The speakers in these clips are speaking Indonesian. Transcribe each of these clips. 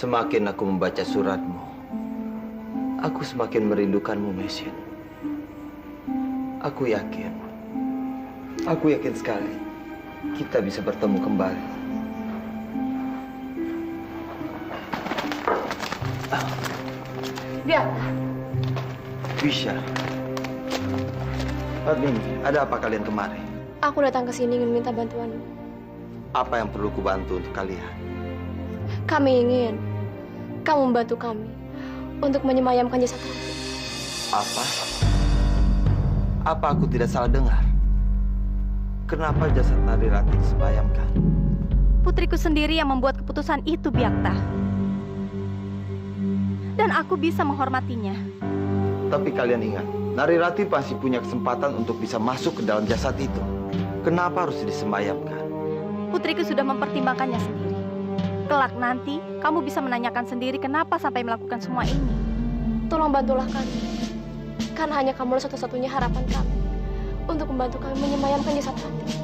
Semakin aku membaca suratmu, aku semakin merindukanmu, Mesin. Aku yakin sekali kita bisa bertemu kembali. Biar. Bisa. Padmini, ada apa kalian kemari? Aku datang ke sini ingin minta bantuanmu. Apa yang perlu kubantu untuk kalian? Kami ingin kamu membantu kami untuk menyemayamkan jasad Rati. Apa? Apa aku tidak salah dengar? Kenapa jasad Nari Rati disemayamkan? Putriku sendiri yang membuat keputusan itu, Byakta. Dan aku bisa menghormatinya. Tapi kalian ingat, Nari Rati pasti punya kesempatan untuk bisa masuk ke dalam jasad itu. Kenapa harus disemayamkan? Putriku sudah mempertimbangkannya sendiri. Kelak nanti, kamu bisa menanyakan sendiri kenapa sampai melakukan semua ini. Tolong bantulah kami. Karena hanya kamu satu-satunya harapan kami untuk membantu kami menyemayamkan jasad Rati.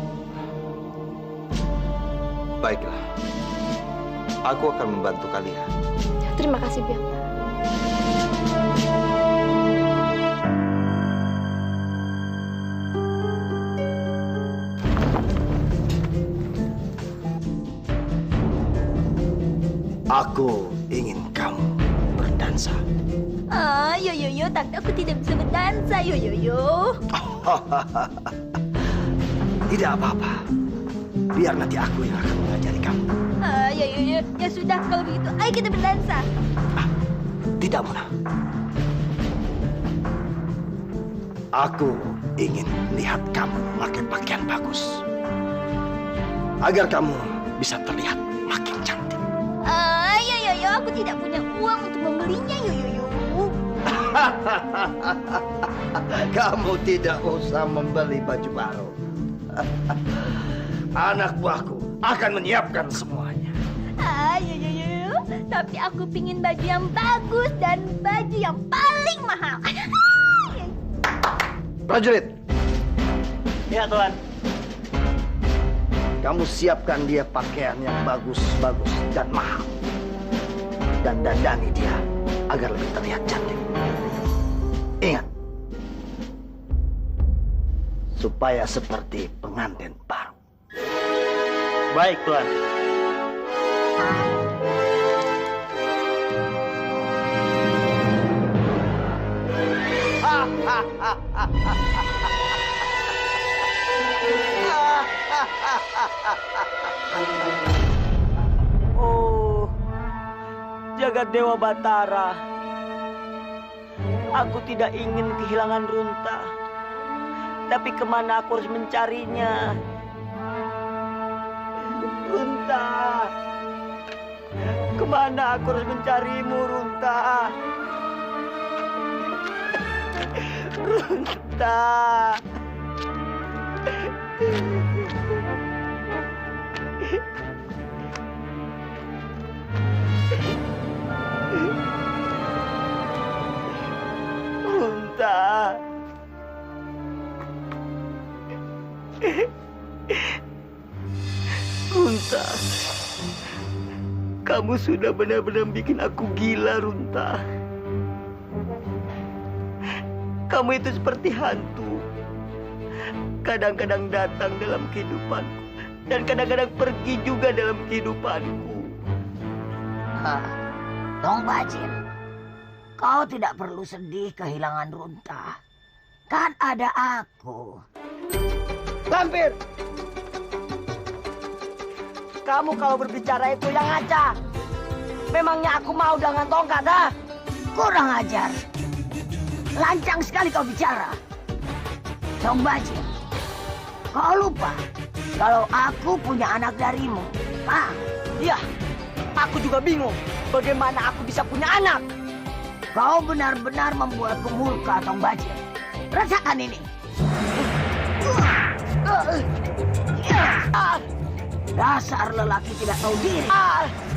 Baiklah. Aku akan membantu kalian. Terima kasih, Byakta. Aku ingin kamu berdansa. Yo, tante aku tidak bisa berdansa, yo. Tidak apa-apa. Biar nanti aku yang akan mengajari kamu. Yo, ya sudah kalau begitu, ayo kita berdansa. Tidak, Mona. Aku ingin lihat kamu memakai pakaian bagus. Agar kamu bisa terlihat makin cantik. Yo, aku tidak punya uang untuk membelinya, yo. Kamu tidak usah membeli baju baru. Anak buahku akan menyiapkan semuanya. Yo. Tapi aku pingin baju yang bagus dan baju yang paling mahal. Prajurit, Ya, Tuan. kamu siapkan dia pakaian yang bagus-bagus dan mahal. Dan dandani dia agar lebih terlihat cantik. Ingat, supaya seperti pengantin baru. Baik, Tuan. Oh, jagat Dewa Batara. Aku tidak ingin kehilangan Runta. Tapi kemana aku harus mencarinya? Runta. Kemana aku harus mencarimu, Runta? Runta. Runta. Runta. Kamu sudah benar-benar bikin aku gila, Runta. Kamu itu seperti hantu. Kadang-kadang datang dalam kehidupanku dan kadang-kadang pergi juga dalam kehidupanku. Tong Bajin, kau tidak perlu sedih kehilangan Runta. Kan ada aku. Lampir! Kamu kalau berbicara itu yang ngaca. Memangnya aku mau dengan tongkat, ha? Kurang ajar. Lancang sekali kau bicara. Tong Bajin, kau lupa kalau aku punya anak darimu. Iya, aku juga bingung bagaimana aku bisa punya anak. Kau benar-benar membuatku murka, Tong Bajin. Rasakan ini. Dasar lelaki tidak tahu diri.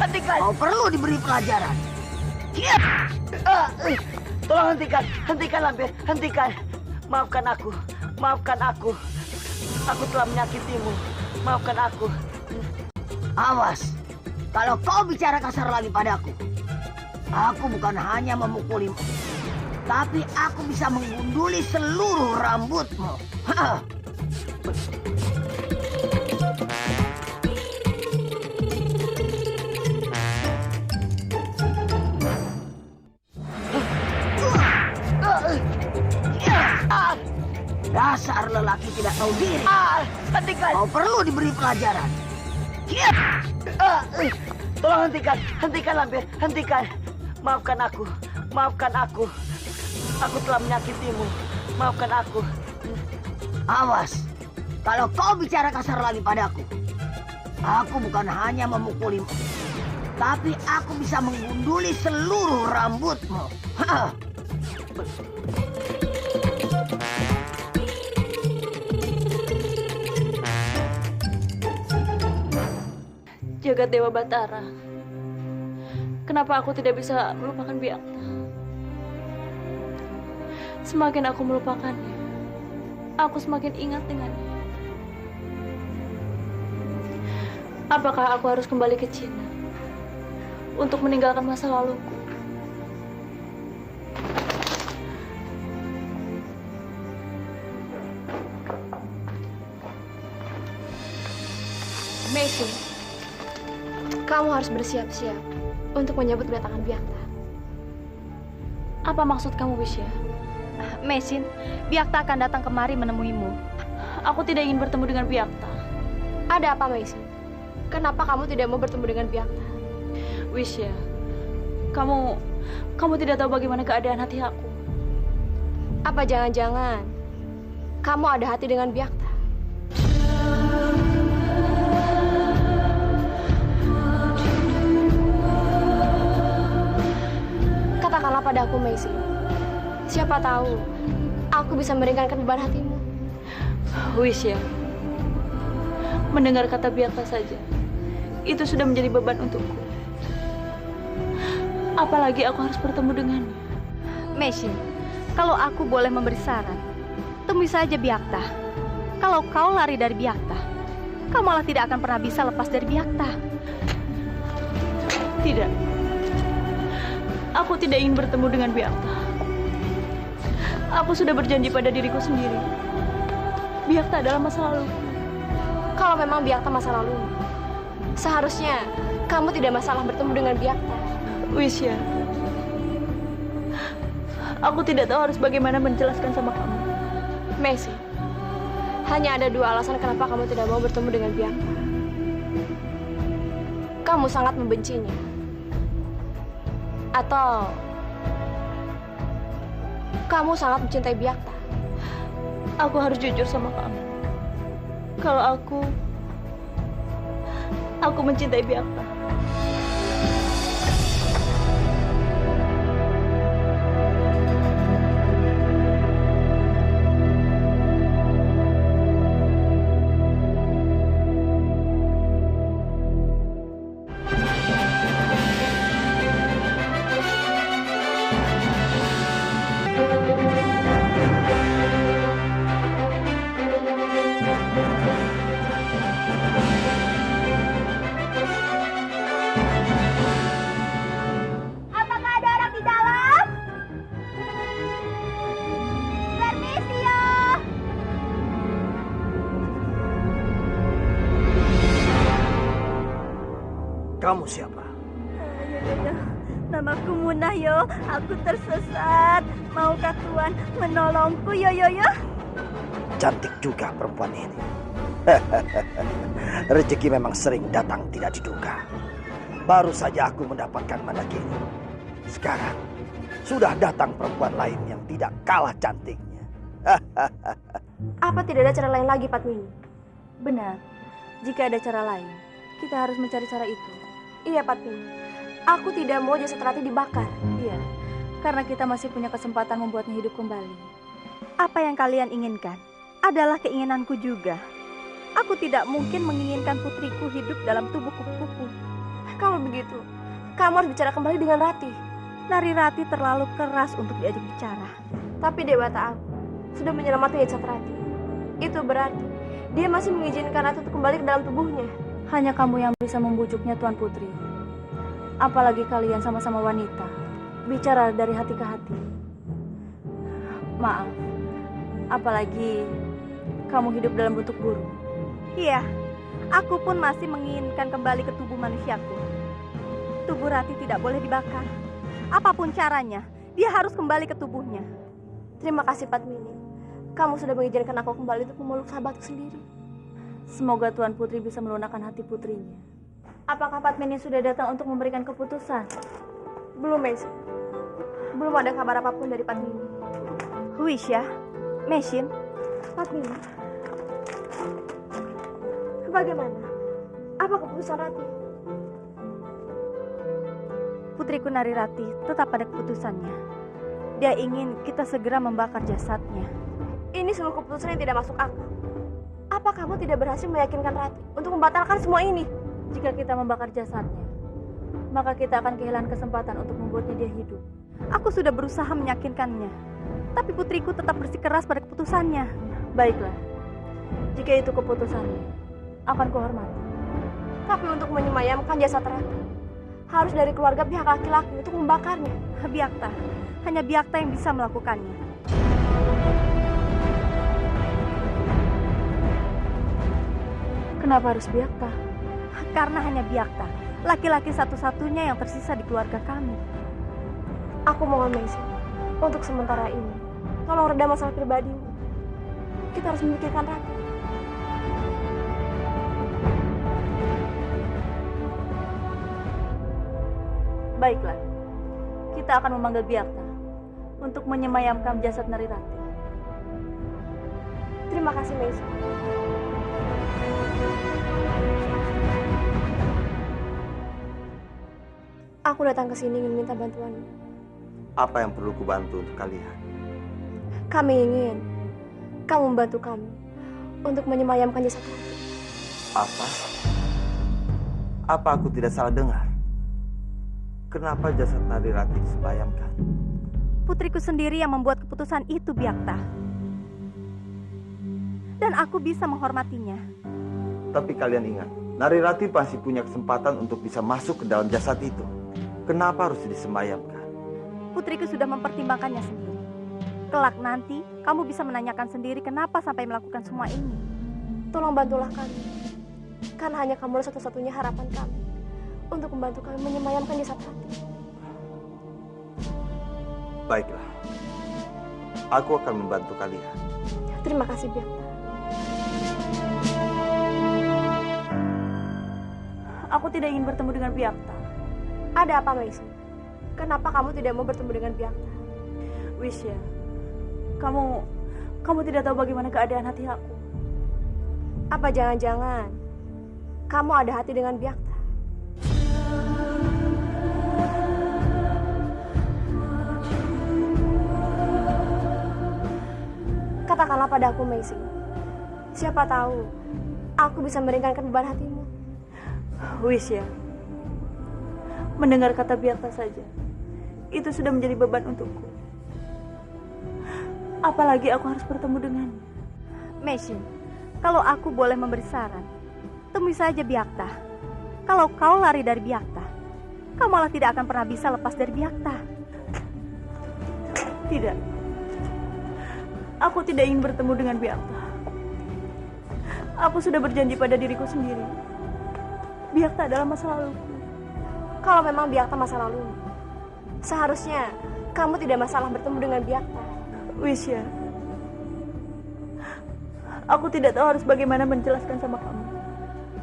Hentikan! Kau perlu diberi pelajaran. Tolong hentikan, hentikan Lampir, hentikan. Maafkan aku, maafkan aku. Aku telah menyakitimu. Maafkan aku. Awas, kalau kau bicara kasar lagi padaku, Aku bukan hanya memukulimu, tapi aku bisa menggunduli seluruh rambutmu. Dasar lelaki tidak tahu diri. Hentikan! Kau perlu diberi pelajaran. Tolong hentikan! Hentikan Lampir! Hentikan! Maafkan aku! Maafkan aku! Aku telah menyakitimu. Maafkan aku. Awas, kalau kau bicara kasar lagi padaku, aku bukan hanya memukulimu, tapi aku bisa menggunduli seluruh rambutmu. Jagat Dewa Batara, kenapa aku tidak bisa melupakan Biakta? Semakin aku melupakannya, aku semakin ingat dengannya. Apakah aku harus kembali ke Cina untuk meninggalkan masa laluku? Messi, kamu harus bersiap-siap untuk menyambut kedatangan Biakta. Apa maksud kamu, Wisya? Mesin, Biakta akan datang kemari menemuimu. Aku tidak ingin bertemu dengan Biakta. Ada apa, Messi? Kenapa kamu tidak mau bertemu dengan Biakta? Wisya, kamu tidak tahu bagaimana keadaan hati aku. Apa jangan-jangan kamu ada hati dengan Biakta? Katakanlah pada aku, Messi. Siapa tahu aku bisa meringankan beban hatimu. Wisya, mendengar kata Biakta saja, itu sudah menjadi beban untukku. Apalagi aku harus bertemu dengannya. Mesin, kalau aku boleh memberi saran, temui saja Biakta. Kalau kau lari dari Biakta, kau malah tidak akan pernah bisa lepas dari Biakta. Tidak. Aku tidak ingin bertemu dengan Biakta. Aku sudah berjanji pada diriku sendiri. Biakta adalah masa lalu. Kalau memang Biakta masa lalu, seharusnya kamu tidak masalah bertemu dengan Biakta. Wisya, aku tidak tahu harus bagaimana menjelaskan sama kamu. Messi, hanya ada dua alasan kenapa kamu tidak mau bertemu dengan Biakta. Kamu sangat membencinya. Atau kamu sangat mencintai Biakta. Aku harus jujur sama kamu. Kalau aku mencintai Biakta. Apakah ada orang di dalam? Permisi ya. Kamu siapa? Namaku Munah yo. Aku tersesat. Maukah Tuan menolongku yo? Cantik juga perempuan ini. Rezeki memang sering datang tidak diduga. Baru saja aku mendapatkan mandat ini. Sekarang sudah datang perempuan lain yang tidak kalah cantiknya. Apa tidak ada cara lain lagi, Padmini? Benar. Jika ada cara lain, kita harus mencari cara itu. Iya, Padmini. Aku tidak mau jasad Rati dibakar. Iya, karena kita masih punya kesempatan membuatnya hidup kembali. Apa yang kalian inginkan adalah keinginanku juga. Aku tidak mungkin menginginkan putriku hidup dalam tubuh kupu-kupu. Kalau begitu, kamu harus bicara kembali dengan Rati. Nari Rati terlalu keras untuk diajak bicara. Tapi Dewata Agung sudah menyelamatkan jasad Rati. Itu berarti dia masih mengizinkan Rati untuk kembali ke dalam tubuhnya. Hanya kamu yang bisa membujuknya, Tuan Putri. Apalagi kalian sama-sama wanita. bicara dari hati ke hati. Maaf, apalagi kamu hidup dalam bentuk burung. Iya, aku pun masih menginginkan kembali ke tubuh manusiaku. Tubuh Rati tidak boleh dibakar. Apapun caranya, dia harus kembali ke tubuhnya. Terima kasih Padmini. Kamu sudah mengizinkan aku kembali untuk memeluk sahabatku sendiri. Semoga Tuan Putri bisa melunakkan hati putrinya. Apakah Padmini sudah datang untuk memberikan keputusan? Belum, Mesin. Belum ada kabar apapun dari Padmini. Huisya, Meshin, Padmini, bagaimana? Apa keputusan Rati? putriku Narirati tetap pada keputusannya. Dia ingin kita segera membakar jasadnya. Ini sungguh keputusan yang tidak masuk akal. Apa kamu tidak berhasil meyakinkan Rati untuk membatalkan semua ini? Jika kita membakar jasadnya, maka kita akan kehilangan kesempatan untuk membuatnya dia hidup. Aku sudah berusaha meyakinkannya, tapi putriku tetap bersikeras pada keputusannya. Baiklah, jika itu keputusannya, akan kuhormati. Tapi untuk menyemayamkan jasad Rati, harus dari keluarga pihak laki-laki untuk membakarnya. Biakta, hanya Biakta yang bisa melakukannya. Kenapa harus Biakta? Karena hanya Biakta, laki-laki satu-satunya yang tersisa di keluarga kami. Aku mohon Mesin, untuk sementara ini, tolong reda masalah pribadimu. Kita harus memikirkan Rati. Baiklah, kita akan memanggil Biakta untuk menyemayamkan jasad Narirati. Terima kasih Mesin. Aku datang ke sini ingin minta bantuanmu. Apa yang perlu kubantu untuk kalian? Kami ingin kamu membantu kami untuk menyemayamkan jasad Rati. Apa? Apa aku tidak salah dengar? Kenapa jasad Narirati disemayamkan? Putriku sendiri yang membuat keputusan itu, Biakta. Dan aku bisa menghormatinya. Tapi kalian ingat, Narirati pasti punya kesempatan untuk bisa masuk ke dalam jasad itu. Kenapa harus disemayamkan? Putriku sudah mempertimbangkannya sendiri. Kelak nanti, kamu bisa menanyakan sendiri kenapa sampai melakukan semua ini. Tolong bantulah kami. Karena hanya kamu satu-satunya harapan kami untuk membantu kami menyemayamkan jasad Rati. Baiklah, aku akan membantu kalian. Terima kasih, Biakta. Aku tidak ingin bertemu dengan Biakta. Ada apa, Mesin? Kenapa kamu tidak mau bertemu dengan Biakta? Wisya, kamu tidak tahu bagaimana keadaan hati aku. Apa jangan-jangan kamu ada hati dengan Biakta? Katakanlah pada aku, Mesin. Siapa tahu aku bisa meringankan beban hatimu. Wisya, mendengar kata Biakta saja, itu sudah menjadi beban untukku. Apalagi aku harus bertemu dengannya. Mesin, kalau aku boleh memberi saran, temui saja Biakta. Kalau kau lari dari Biakta, kau malah tidak akan pernah bisa lepas dari Biakta. Tidak. Aku tidak ingin bertemu dengan Biakta. Aku sudah berjanji pada diriku sendiri. Biakta adalah masa laluku. Kalau memang Biakta masa lalu, seharusnya kamu tidak masalah bertemu dengan Biakta. Wisya, aku tidak tahu harus bagaimana menjelaskan sama kamu.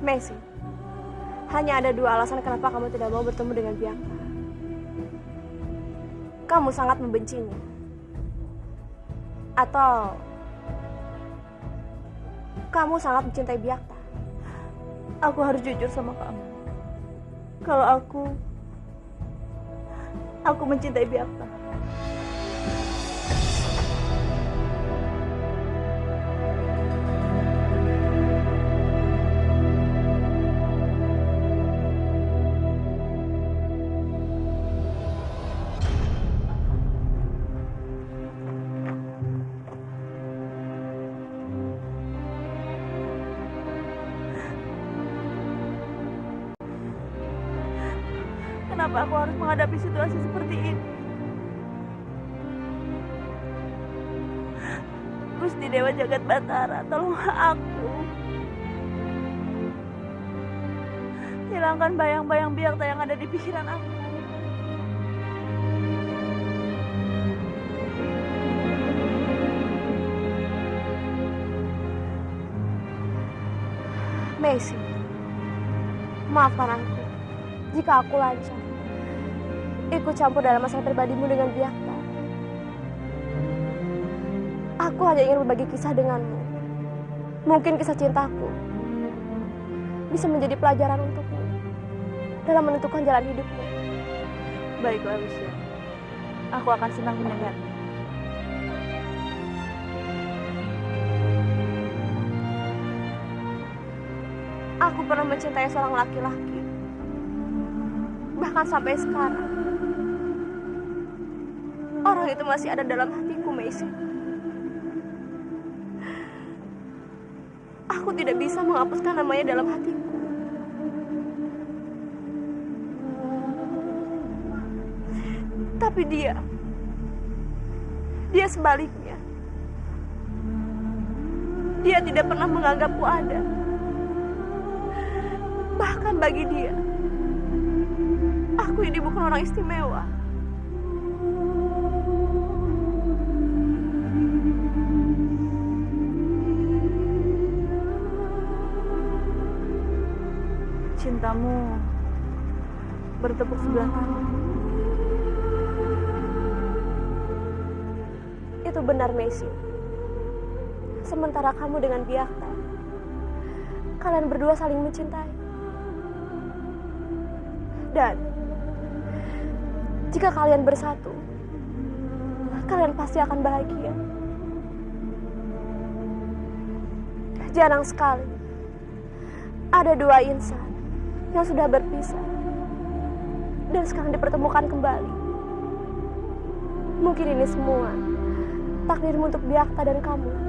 Mesin, hanya ada dua alasan kenapa kamu tidak mau bertemu dengan Biakta. Kamu sangat membencinya. Atau kamu sangat mencintai Biakta. Aku harus jujur sama kamu. Kalau aku mencintai Biakta. Kenapa aku harus menghadapi situasi seperti ini? Gusti Dewa Jagat Batara, tolong aku. Hilangkan bayang-bayang Biakta yang ada di pikiran aku. Messi, maafkan aku jika aku lancar ikut campur dalam masalah pribadimu dengan Biakta. Aku hanya ingin berbagi kisah denganmu. Mungkin kisah cintaku bisa menjadi pelajaran untukmu dalam menentukan jalan hidupmu. Baiklah, Wisya. Aku akan senang mendengarnya. Aku pernah mencintai seorang laki-laki. Bahkan sampai sekarang, orang itu masih ada dalam hatiku, Messi. Aku tidak bisa menghapuskan namanya dalam hatiku. Tapi dia sebaliknya. Dia tidak pernah menganggapku ada. Bahkan bagi dia, aku ini bukan orang istimewa. Cintamu bertepuk sebelah tangan. Itu benar, Messi. Sementara kamu dengan Biakta, kalian berdua saling mencintai. Dan jika kalian bersatu, kalian pasti akan bahagia. Jarang sekali ada dua insan yang sudah berpisah dan sekarang dipertemukan kembali. Mungkin ini semua takdirmu untuk Biakta dan kamu.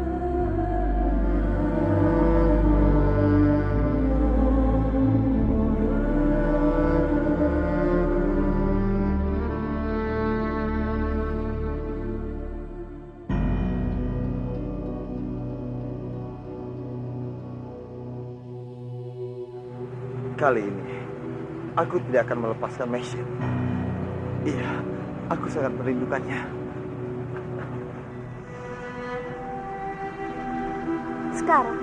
Kali ini, aku tidak akan melepaskan Messi. Iya, aku sangat merindukannya. Sekarang,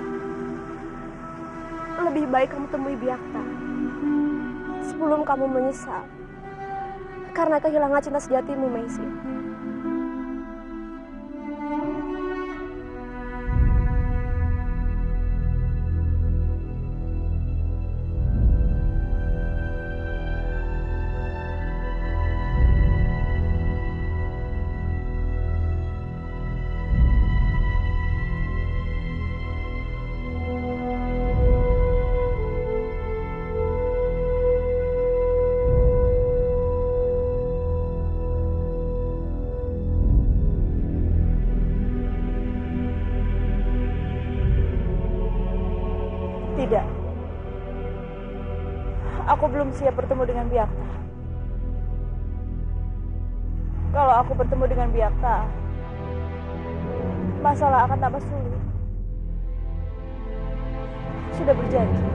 lebih baik kamu temui Biakta sebelum kamu menyesal karena kehilangan cinta sejatimu, Messi. Tidak. Aku belum siap bertemu dengan Biakta. Kalau aku bertemu dengan Biakta, masalah akan tambah sulit. Sudah berjanji,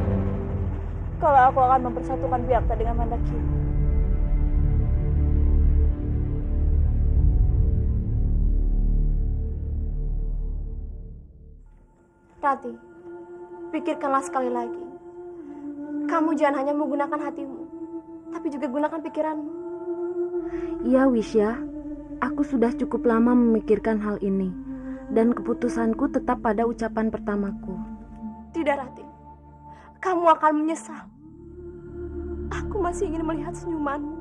kalau aku akan mempersatukan Biakta dengan Mandakini. Rati, pikirkanlah sekali lagi. Kamu jangan hanya menggunakan hatimu, tapi juga gunakan pikiranmu. Iya, Wisya. Aku sudah cukup lama memikirkan hal ini. Dan keputusanku tetap pada ucapan pertamaku. Tidak, Rati. Kamu akan menyesal. Aku masih ingin melihat senyumanmu,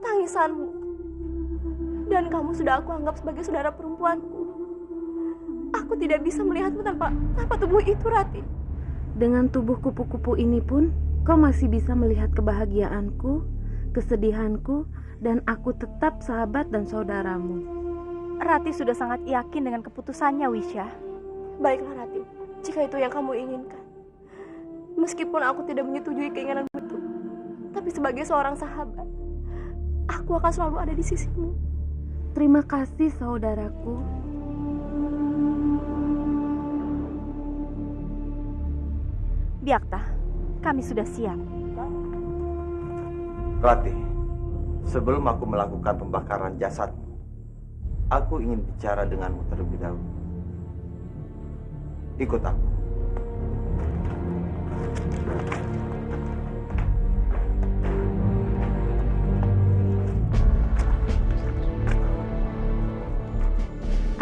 tangisanmu. Dan kamu sudah aku anggap sebagai saudara perempuanku. Aku tidak bisa melihatmu tanpa tubuh itu, Rati. Dengan tubuh kupu-kupu ini pun, kau masih bisa melihat kebahagiaanku, kesedihanku, dan aku tetap sahabat dan saudaramu. Rati sudah sangat yakin dengan keputusannya, Wisya. Baiklah, Rati. Jika itu yang kamu inginkan. Meskipun aku tidak menyetujui keinginanmu itu, tapi sebagai seorang sahabat, aku akan selalu ada di sisimu. Terima kasih, saudaraku. Biakta, kami sudah siap. Ratih, sebelum aku melakukan pembakaran jasad, aku ingin bicara denganmu terlebih dahulu. Ikut aku.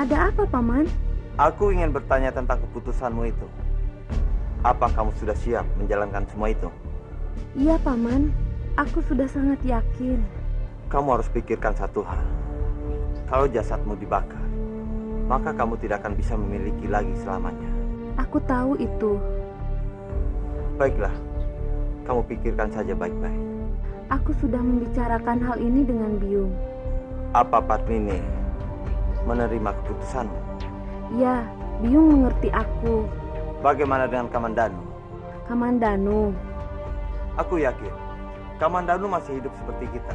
Ada apa, Paman? Aku ingin bertanya tentang keputusanmu itu. Apa kamu sudah siap menjalankan semua itu? Iya, Paman. Aku sudah sangat yakin. Kamu harus pikirkan satu hal. Kalau jasadmu dibakar, maka kamu tidak akan bisa memiliki lagi selamanya. Aku tahu itu. Baiklah, kamu pikirkan saja baik-baik. Aku sudah membicarakan hal ini dengan Biung. Apa Padmini menerima keputusanmu? Ya, Biung mengerti aku. Bagaimana dengan Kamandanu? Kamandanu. Aku yakin Kamandanu masih hidup seperti kita.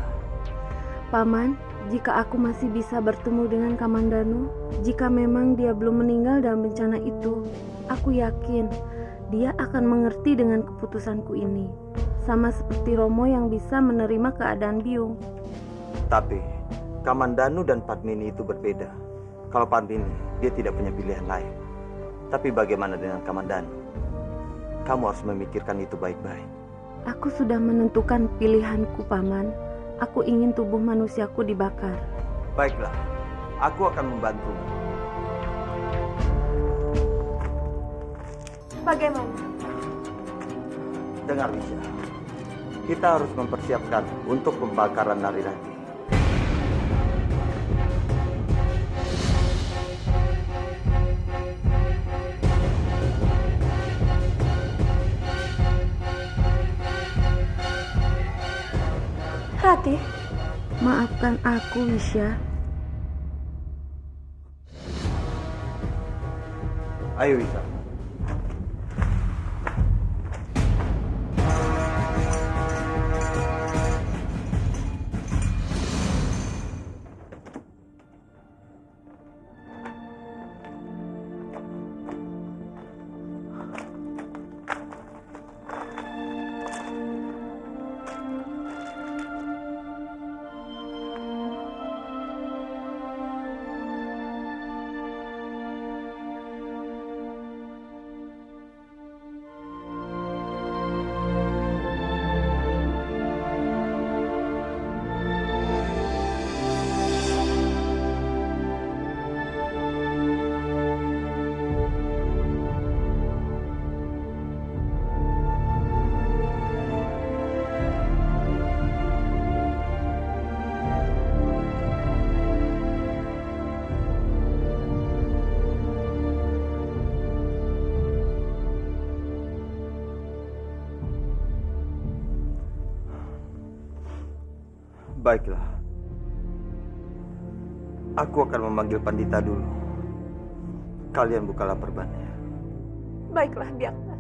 Paman, jika aku masih bisa bertemu dengan Kamandanu, jika memang dia belum meninggal dalam bencana itu, aku yakin dia akan mengerti dengan keputusanku ini. Sama seperti Romo yang bisa menerima keadaan Biung. Tapi Kamandanu dan Padmini itu berbeda. Kalau Padmini, dia tidak punya pilihan lain. Tapi bagaimana dengan Kamandanu? Kamu harus memikirkan itu baik-baik. Aku sudah menentukan pilihanku, Paman. Aku ingin tubuh manusiaku dibakar. Baiklah, aku akan membantumu. Bagaimana? Dengar, Lisha. Kita harus mempersiapkan untuk pembakaran Narirati. Ratih, Maafkan aku, Wisya. Ayo, Wisha. Baiklah. Aku akan memanggil Pandita dulu. Kalian bukalah perbannya. baiklah Biakta.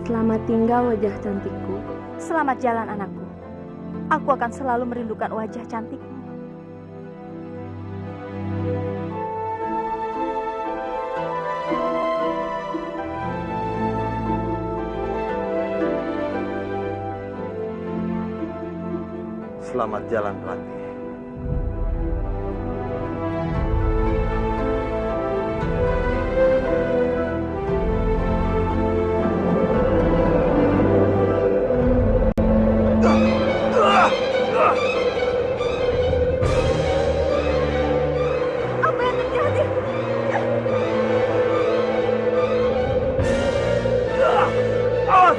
Selamat tinggal wajah cantikku. Selamat jalan anakku. Aku akan selalu merindukan wajah cantikmu. Selamat jalan, Rati. Apa yang terjadi? Awas!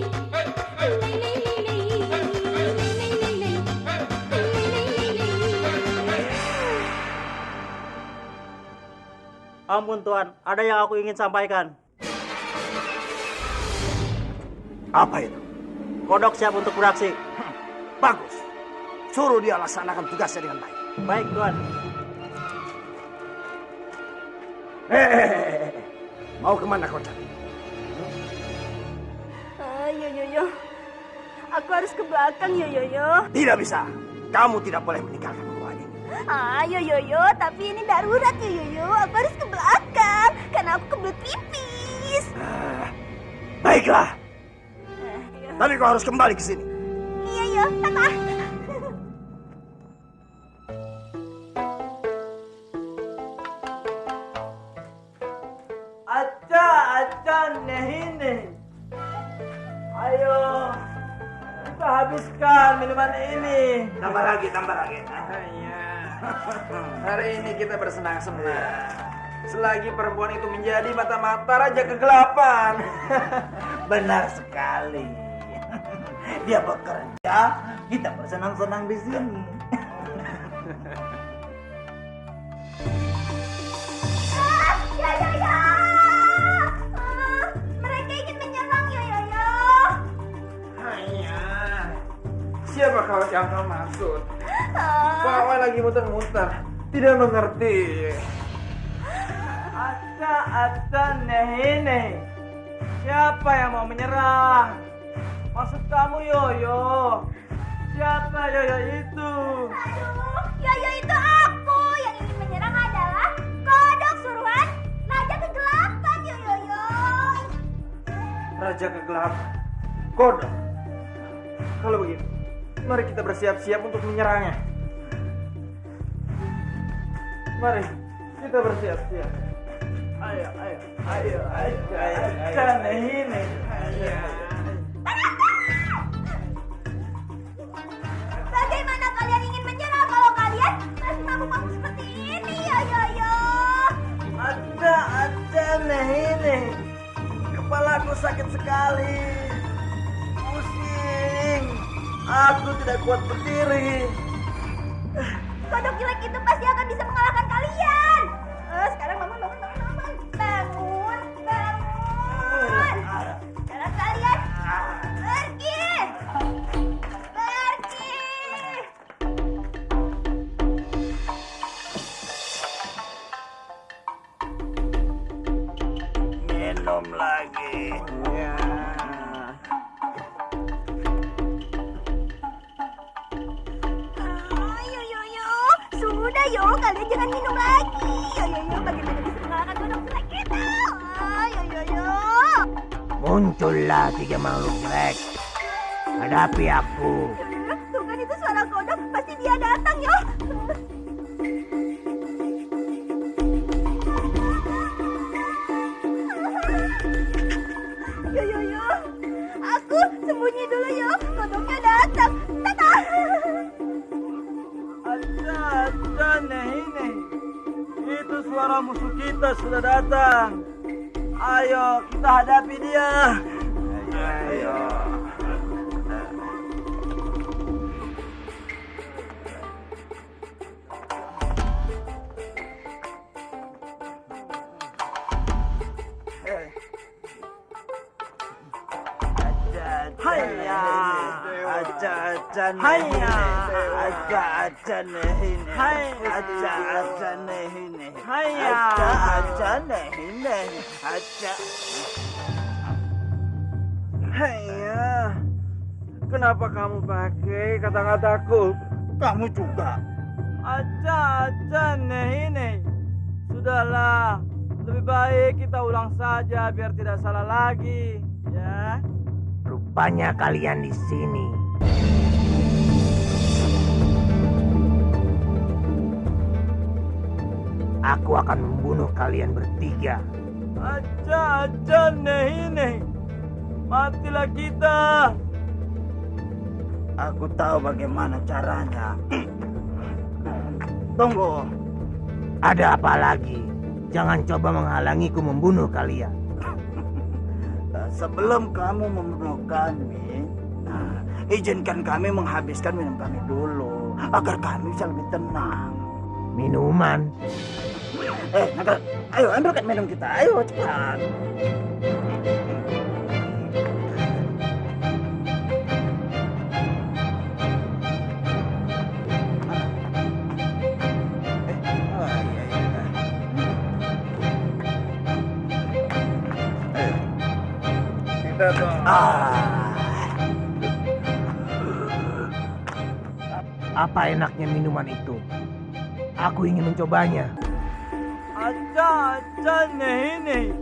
Ampun Tuan, ada yang aku ingin sampaikan. Apa itu? Kodok siap untuk beraksi. Bagus. Suruh dia laksanakan tugasnya dengan baik. Baik Tuan. Mau kemana kau cari? Yoyo, aku harus ke belakang Yoyo. Tidak bisa. Kamu tidak boleh meninggalkan gua ini. Yoyo, tapi ini darurat Yoyo. Aku harus ke belakang karena aku kebelet pipis. Baiklah. Tapi kau harus kembali ke sini. Iya, Yo, Tata. Aca, nehine. Ayo, kita habiskan minuman ini. Tambah lagi. Iya. Hari ini kita bersenang-senang. Selagi perempuan itu menjadi mata-mata raja kegelapan. Benar sekali. Dia bekerja, kita bersenang-senang di sini. Mereka ingin menyerang Yoyo. Iya. Siapa yang kau maksud? Pawai lagi muter-muter, tidak mengerti. Aca, nehine. Siapa yang mau menyerang? Maksud kamu Yoyo? Siapa Yoyo itu? Aduh, Yoyo itu aku. Yang ingin menyerang adalah kodok suruhan Raja Kegelapan Yoyo. Raja kegelapan. Kodok. Kalau begitu, mari kita bersiap-siap untuk menyerangnya. Mari kita bersiap-siap. Ayo. Acan ini. Bagaimana kalian ingin menyerah kalau kalian masih mabuk-mabuk seperti ini? Ayo. Acan ini. Kepalaku sakit sekali. Pusing. Aku tidak kuat berdiri. Kodok jelek itu pasti akan bisa mengalahkan kalian. Sekarang bangun. Sekarang kalian pergi. Minum lagi. Ya. Sudah kalian jangan minum lagi. Bagaimana bisa mengalahkan kodok jelek itu? Muncullah 3 makhluk jelek. Hadapi aku. Tuh kan itu suara kodok, pasti dia datang yo. Yo. Aku sembunyi dulu yo. Kodoknya datang. Tata. Acan ini. Itu suara musuh kita sudah datang. Ayo kita hadapi dia. Ayo. Acan kenapa kamu pakai kata-kataku? Kamu juga. Acan ini. Sudahlah, lebih baik kita ulang saja biar tidak salah lagi, ya. Rupanya kalian di sini. Aku akan membunuh kalian bertiga. Acan ini. Matilah kita. Aku tahu bagaimana caranya. Tunggu. Ada apa lagi? Jangan coba menghalangiku membunuh kalian. Sebelum kamu membunuh kami, izinkan kami menghabiskan minum kami dulu, agar kami bisa lebih tenang. Minuman? Naga, ayo ambilkan minum kita, ayo cepat. Apa enaknya minuman itu? Aku ingin mencobanya. Acan ini.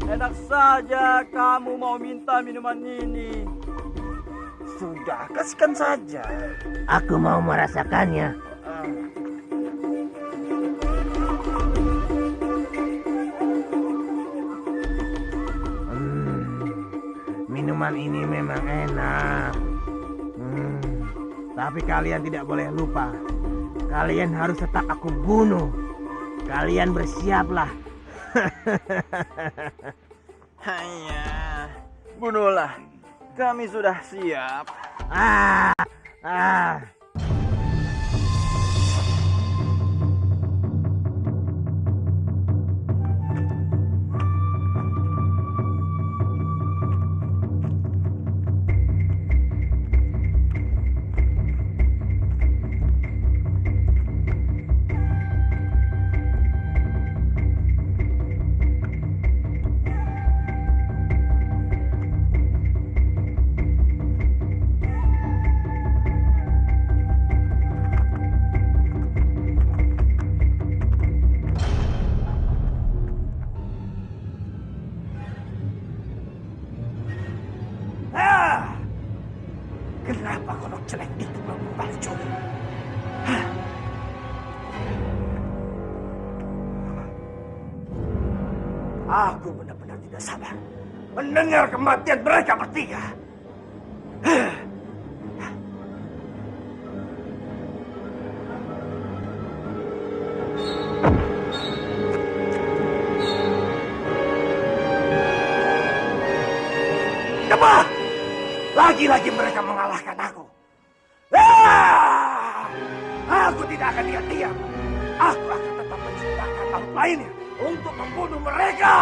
Enak saja kamu mau minta minuman ini. Sudah, kasihkan saja. Aku mau merasakannya. Minuman ini memang enak. Tapi kalian tidak boleh lupa. Kalian harus tetap aku bunuh. Kalian bersiaplah. Hanya, bunuhlah. Kami sudah siap. Kenapa kodok jelek itu belum muncul? Aku benar-benar tidak sabar mendengar kematian mereka bertiga. Coba! Lagi-lagi mereka mengalahkan aku. Aku tidak akan diam. Aku akan tetap menciptakan makhluk lainnya untuk membunuh mereka.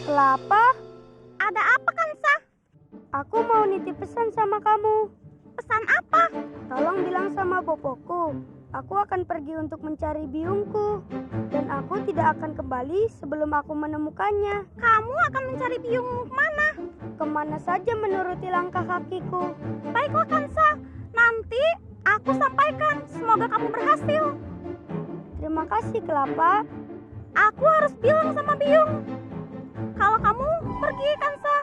Kelapa, ada apa Kansa? Aku mau nitip pesan sama kamu. Pesan apa? Tolong bilang sama bopoku. Aku akan pergi untuk mencari biungku. Dan aku tidak akan kembali sebelum aku menemukannya. Kamu akan mencari biungmu kemana? Kemana saja menuruti langkah kakiku. Baiklah Kansa, nanti aku sampaikan. Semoga kamu berhasil. Terima kasih Kelapa. Aku harus bilang sama biung kalau kamu pergi Kansa.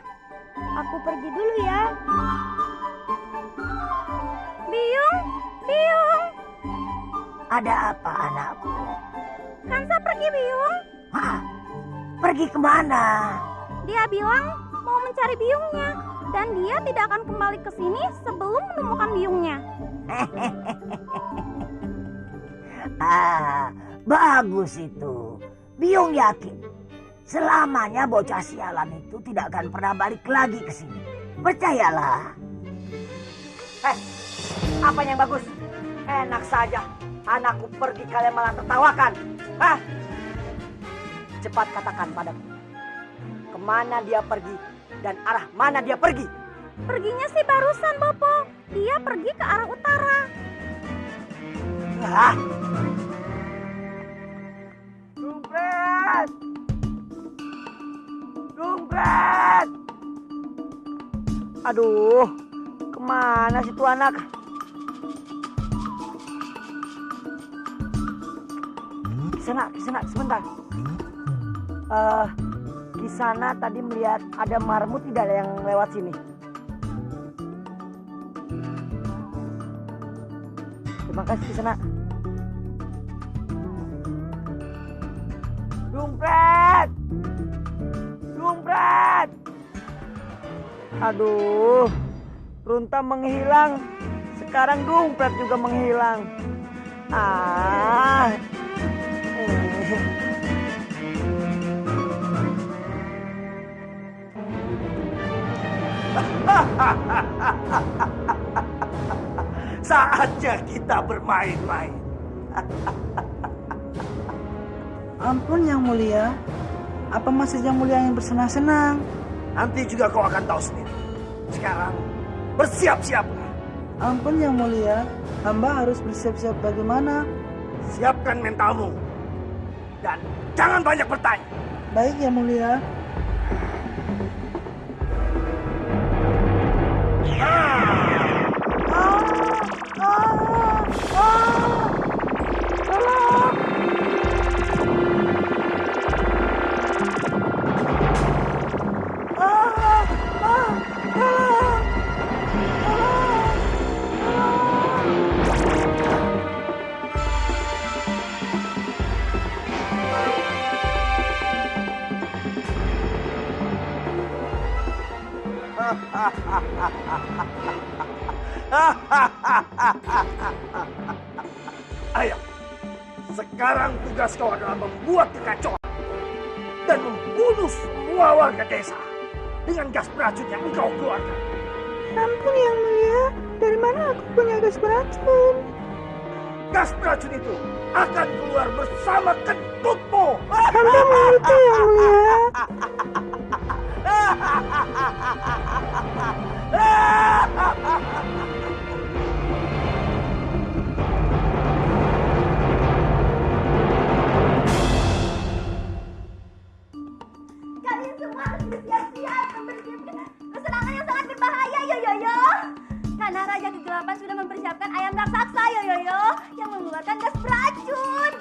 Aku pergi dulu ya. Biung, Biung. Ada apa anakku? Kansa pergi Biung. Hah? Pergi kemana? Dia bilang mau mencari biungnya. Dan dia tidak akan kembali ke sini sebelum menemukan biungnya. Bagus itu. Biung yakin selamanya bocah sialan itu tidak akan pernah balik lagi ke sini. Percayalah. Apa yang bagus? Enak saja. Anakku pergi kalian malah tertawakan. Hah? Cepat katakan padaku. Kemana dia pergi dan arah mana dia pergi? Perginya sih barusan Bopo. Dia pergi ke arah utara. Hah? Dumpret! Dumpret! Aduh, kemana sih tuh anak? Kisana, sebentar. Kisana tadi melihat ada marmut tidak yang lewat sini. Terima kasih Kisana. Dumpret! Dumpret! Aduh, Runta menghilang. Sekarang Dumpret juga menghilang. Saatnya kita bermain-main. Ampun Yang Mulia, apa maksud Yang Mulia yang bersenang-senang? Nanti juga kau akan tahu sendiri. Sekarang bersiap-siaplah. Ampun Yang Mulia, hamba harus bersiap-siap bagaimana? Siapkan mentalmu dan jangan banyak bertanya. Baik Yang Mulia. Ayo, sekarang tugas kau adalah membuat kekacauan dan membunuh semua warga desa dengan gas beracun yang engkau keluarkan. Ampun Yang Mulia, dari mana aku punya gas beracun? Gas beracun itu akan keluar bersama kentutmu. Hamba mau itu Yang Mulia. Kalian semua harus bersiap-siap memberi kesenangan yang sangat berbahaya, Yoyoyo. Karena Raja Kegelapan sudah mempersiapkan ayam raksasa, Yoyoyo, yang mengeluarkan gas beracun.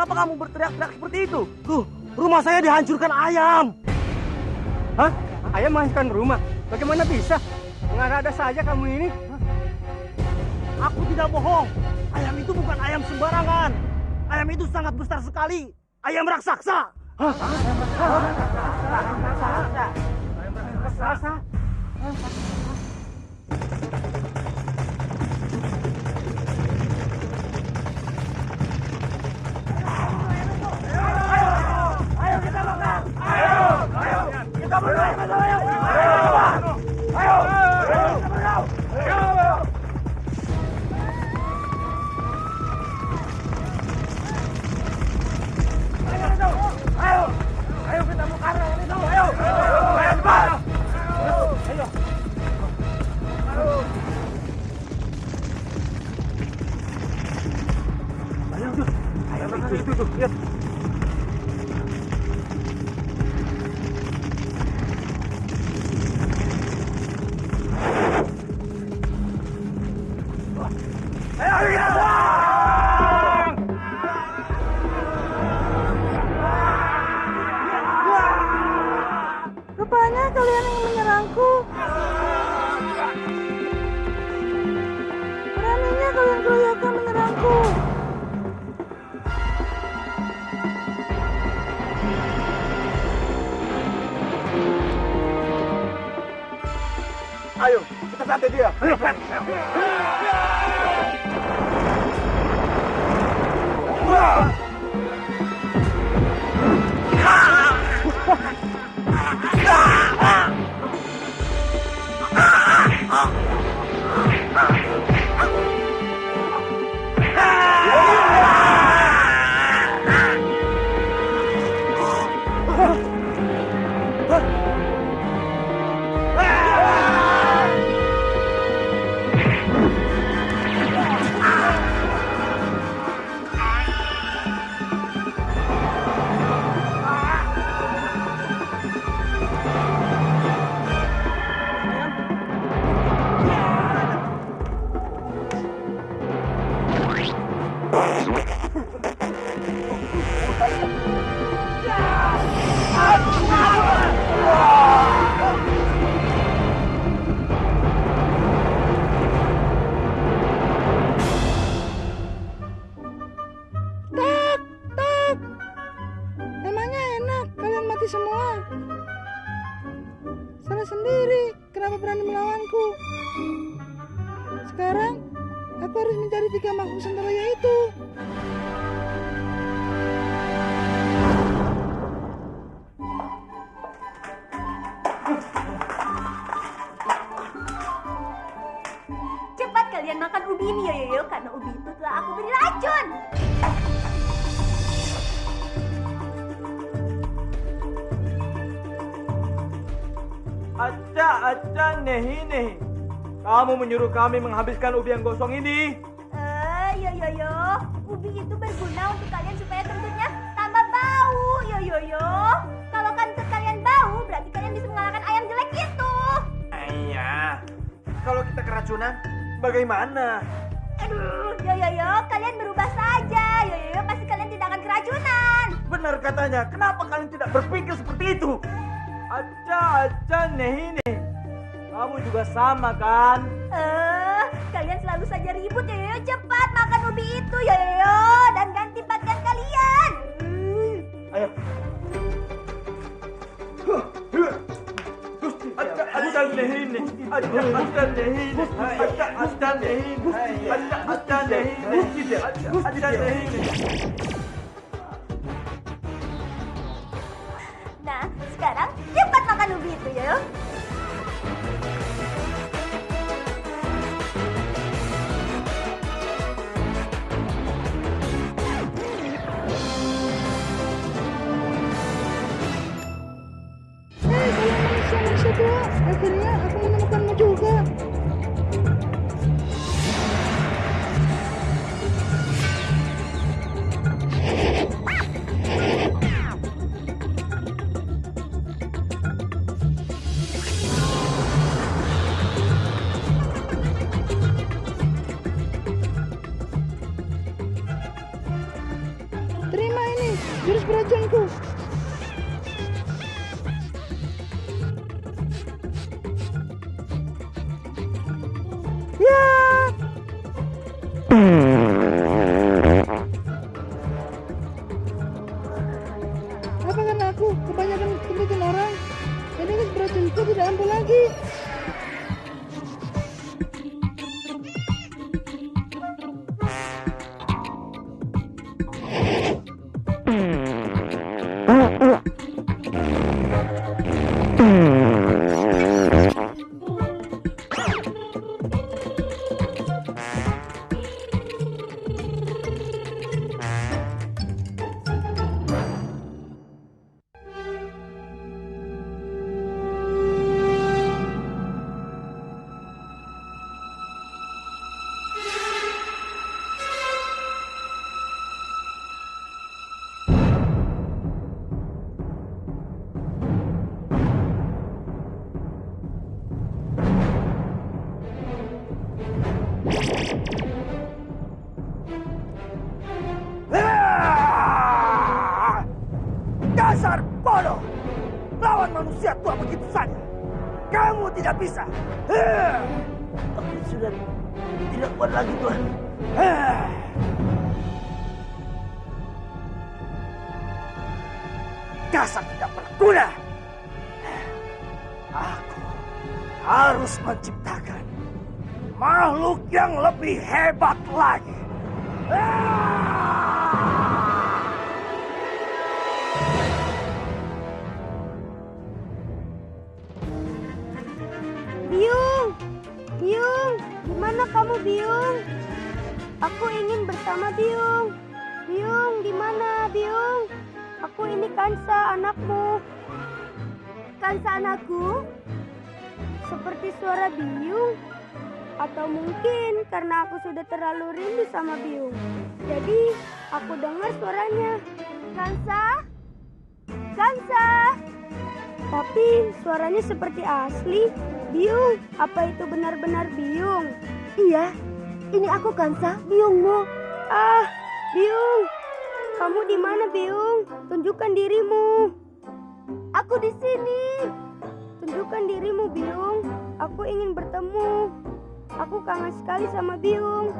Kenapa kamu berteriak-teriak seperti itu? Tuh, rumah saya dihancurkan ayam. Hah? Ayam menghancurkan rumah? Bagaimana bisa? Mengada-ada saja kamu ini. Aku tidak bohong. Ayam itu bukan ayam sembarangan. Ayam itu sangat besar sekali. Ayam raksasa. Hah? Ayam raksasa. Ayam raksasa. Ayo kita makan. Ayo kita berdoa. Ayo. Ayo kita makan ini dong. Ayo cepat. Ayo itu lihat. Rupanya kalian ingin menyerangku. Beraninya kalian keroyokan menyerangku. Ayo, kita santai dia. Ayo, Pet. Emangnya enak kalian mati semua. Salah sendiri, kenapa berani melawanku? Sekarang aku harus mencari 3 makhluk senteraya itu. Cepat kalian makan ubi ini Yoyo, karena ubi itu telah aku beri racun. Aca nehi. Kamu menyuruh kami menghabiskan ubi yang gosong ini. Yoyo, ubi itu berguna untuk kalian supaya kentutnya tambah bau, Yoyo. Kalau kentut kalian bau, berarti kalian bisa mengalahkan ayam jelek itu. Iya. Kalau kita keracunan, bagaimana? Aduh, Yoyo, kalian berubah saja. Yoyo, pasti kalian tidak akan keracunan. Benar katanya, kenapa kalian tidak berpikir seperti itu? Aca nehi. Kamu juga sama kan? Kalian selalu saja ribut Yoyo. Cepat makan ubi itu Yoyo dan ganti pakaian kalian. Ayo. Aca nehi. Nah, sekarang cepat makan ubi itu Yoyo. Manusia tua, akhirnya aku menemukanmu juga. Terima Ya. Apa karena aku kebanyakan kebutuhan orang? Jadi beracunku tidak ampuh lagi. Dasar bodoh! Lawan manusia tua begitu saja. Kamu tidak bisa. Aku sudah tidak kuat lagi, Tuhan. Dasar tidak berguna. Aku harus menciptakan makhluk yang lebih hebat lagi. Biung, Biung, di mana kamu, Biung? Aku ingin bersama Biung. Biung, di mana, Biung? Aku ini Kansa, anakmu. Kansa anakku? Seperti suara Biung. Atau mungkin karena aku sudah terlalu rindu sama Biung. Jadi, aku dengar suaranya. Kansa? Kansa? Tapi suaranya seperti asli. Biung, apa itu benar-benar Biung? Iya, ini aku Kansa, biungmu. Ah, Biung. Kamu di mana, Biung? Tunjukkan dirimu. Aku di sini. Tunjukkan dirimu, Biung. Aku ingin bertemu. Aku kangen sekali sama Biung.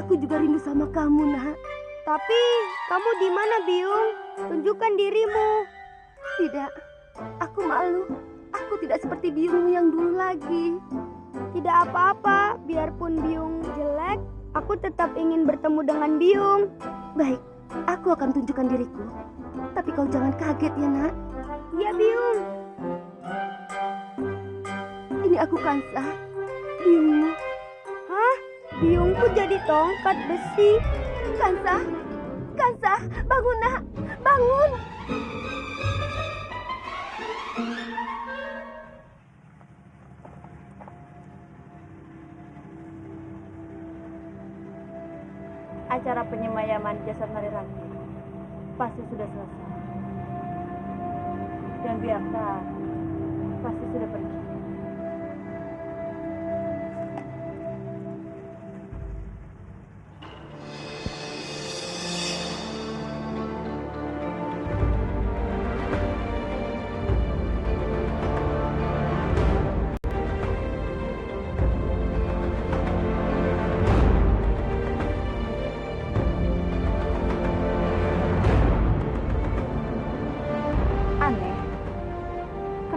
Aku juga rindu sama kamu, Nak. Tapi, kamu di mana, Biung? Tunjukkan dirimu. Tidak, aku malu. Aku tidak seperti biungmu yang dulu lagi. Tidak apa-apa, biarpun Biung jelek, aku tetap ingin bertemu dengan Biung. Baik, aku akan tunjukkan diriku. Tapi kau jangan kaget ya, Nak. Iya, Biung. Ini aku Kansa, biungmu. Hah? Biungku jadi tongkat besi. Kansa, Kansa, bangun, Nak. Bangun. Acara penyemayaman jasad Narirati pasti sudah selesai. Dan Biakta pasti sudah pergi.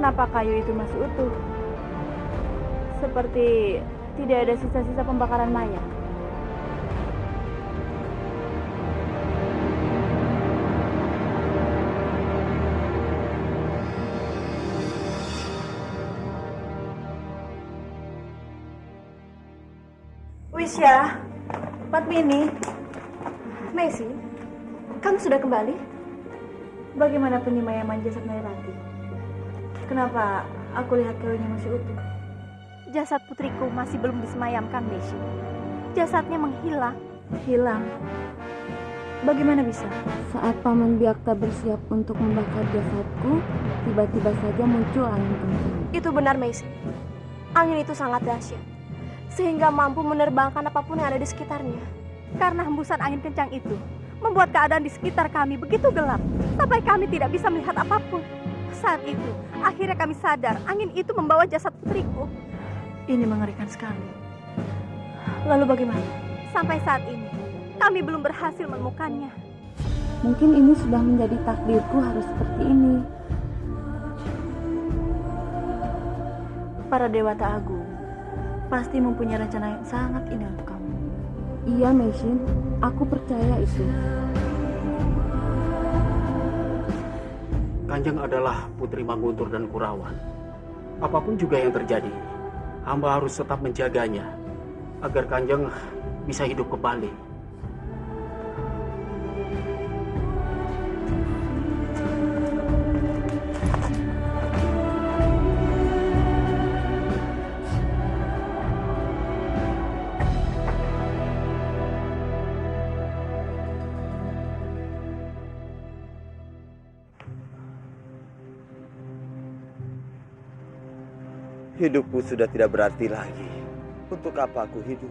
Kenapa kayu itu masih utuh? Seperti tidak ada sisa-sisa pembakaran mayat. Wisya, Padmini, Messi, kamu sudah kembali? Bagaimana penyemayaman jasad Narirati? Kenapa aku lihat kayunya masih utuh? Jasad putriku masih belum disemayamkan, Messi. Jasadnya menghilang. Hilang? Bagaimana bisa? Saat Paman Biakta bersiap untuk membakar jasadku, tiba-tiba saja muncul angin kencang. Itu benar, Messi. Angin itu sangat dahsyat, sehingga mampu menerbangkan apapun yang ada di sekitarnya. Karena hembusan angin kencang itu membuat keadaan di sekitar kami begitu gelap, sampai kami tidak bisa melihat apapun. Saat itu, akhirnya kami sadar angin itu membawa jasad putriku. Ini mengerikan sekali. Lalu bagaimana? Sampai saat ini, kami belum berhasil menemukannya. Mungkin ini sudah menjadi takdirku harus seperti ini. Para dewata agung pasti mempunyai rencana yang sangat indah untuk kamu. Iya, Meisin, aku percaya itu. Kanjeng adalah putri Manguntur dan Kurawan. Apapun juga yang terjadi, hamba harus tetap menjaganya agar Kanjeng bisa hidup kembali. Hidupku sudah tidak berarti lagi. Untuk apa aku hidup?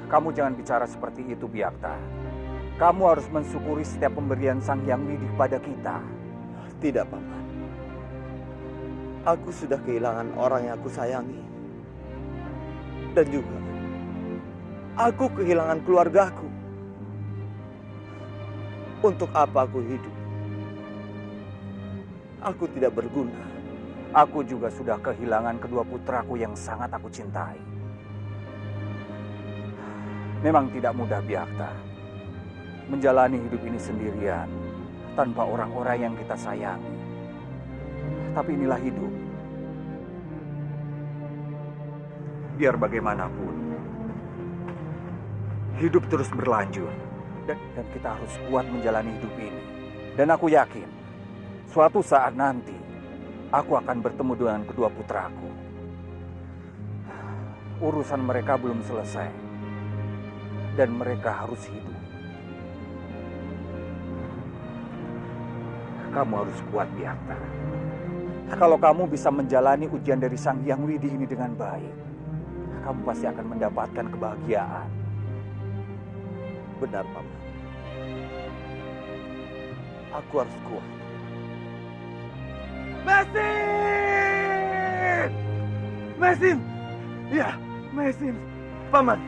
Kamu jangan bicara seperti itu, Biakta. Kamu harus mensyukuri setiap pemberian Sang Hyang Widi kepada kita. Tidak, Paman. Aku sudah kehilangan orang yang aku sayangi. Dan juga, aku kehilangan keluargaku. Untuk apa aku hidup? Aku tidak berguna. Aku juga sudah kehilangan kedua putraku yang sangat aku cintai. Memang tidak mudah, Biakta, menjalani hidup ini sendirian tanpa orang-orang yang kita sayangi. Tapi inilah hidup. Biar bagaimanapun, hidup terus berlanjut. Dan kita harus kuat menjalani hidup ini. Dan aku yakin, suatu saat nanti, aku akan bertemu dengan kedua putraku. Urusan mereka belum selesai. Dan mereka harus hidup. Kamu harus kuat, Biakta. Kalau kamu bisa menjalani ujian dari Sang Hyang Widi ini dengan baik, kamu pasti akan mendapatkan kebahagiaan. Benar, Paman. Aku harus kuat. Mesin! Mesin! Iya, Mesin. Paman,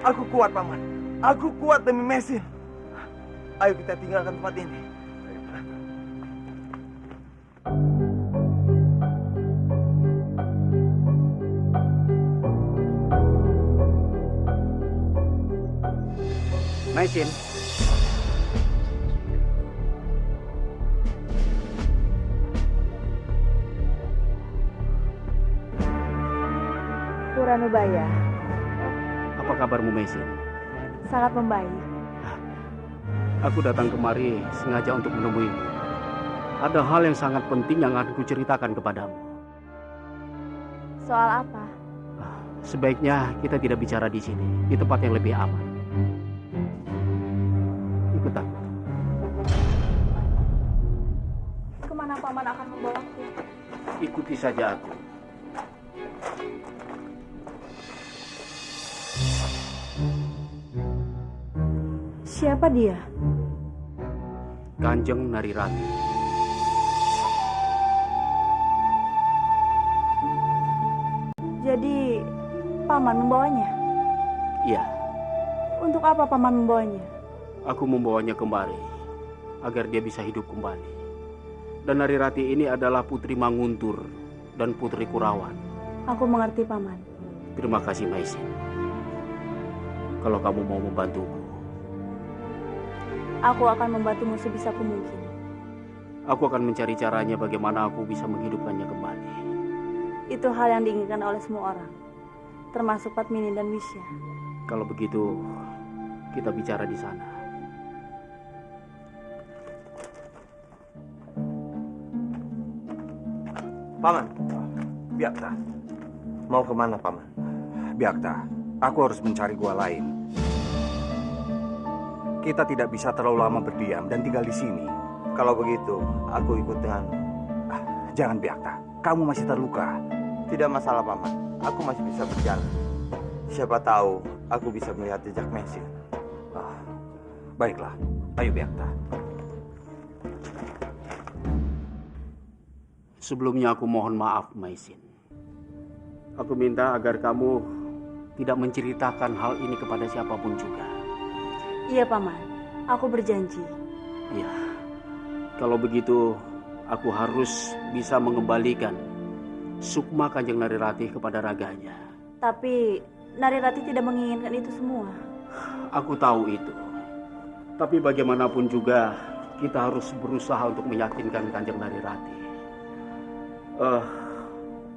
aku kuat, Paman. Aku kuat demi Mesin. Ayo kita tinggalkan tempat ini. Mesin. Puranubaya, Apa kabarmu, Mesin? sangat membaik. Aku datang kemari sengaja untuk menemuimu. Ada hal yang sangat penting yang akan kuceritakan kepadamu. Soal apa? Sebaiknya kita tidak bicara di sini, di tempat yang lebih aman. Ikut aku. Kemana Paman akan membawaku? Ikuti saja aku. Siapa dia? Kanjeng Narirati. Jadi, Paman membawanya? Iya, Untuk apa Paman membawanya? aku membawanya kembali agar dia bisa hidup kembali. Dan Narirati ini adalah putri Manguntur dan putri Kurawan. Aku mengerti, Paman. Terima kasih, Maisin. Kalau kamu mau membantuku, Aku akan membantumu sebisaku mungkin. aku akan mencari caranya bagaimana aku bisa menghidupkannya kembali. Itu hal yang diinginkan oleh semua orang, termasuk Padmini dan Wisya. Kalau begitu, kita bicara di sana. Paman. Biakta. Mau kemana, Paman? Biakta, aku harus mencari gua lain. Kita tidak bisa terlalu lama berdiam dan tinggal di sini. Kalau begitu, aku ikut dengan... Jangan, Biakta. Kamu masih terluka. Tidak masalah, Paman. Aku masih bisa berjalan. Siapa tahu aku bisa melihat jejak Mesin. Baiklah. Ayo, Biakta. Sebelumnya aku mohon maaf, Maisin. Aku minta agar kamu tidak menceritakan hal ini kepada siapapun juga. Iya, Paman. Aku berjanji. Iya. Kalau begitu, aku harus bisa mengembalikan sukma Kanjeng Narirati kepada raganya. Tapi Narirati tidak menginginkan itu semua. Aku tahu itu. Tapi bagaimanapun juga kita harus berusaha untuk meyakinkan Kanjeng Narirati.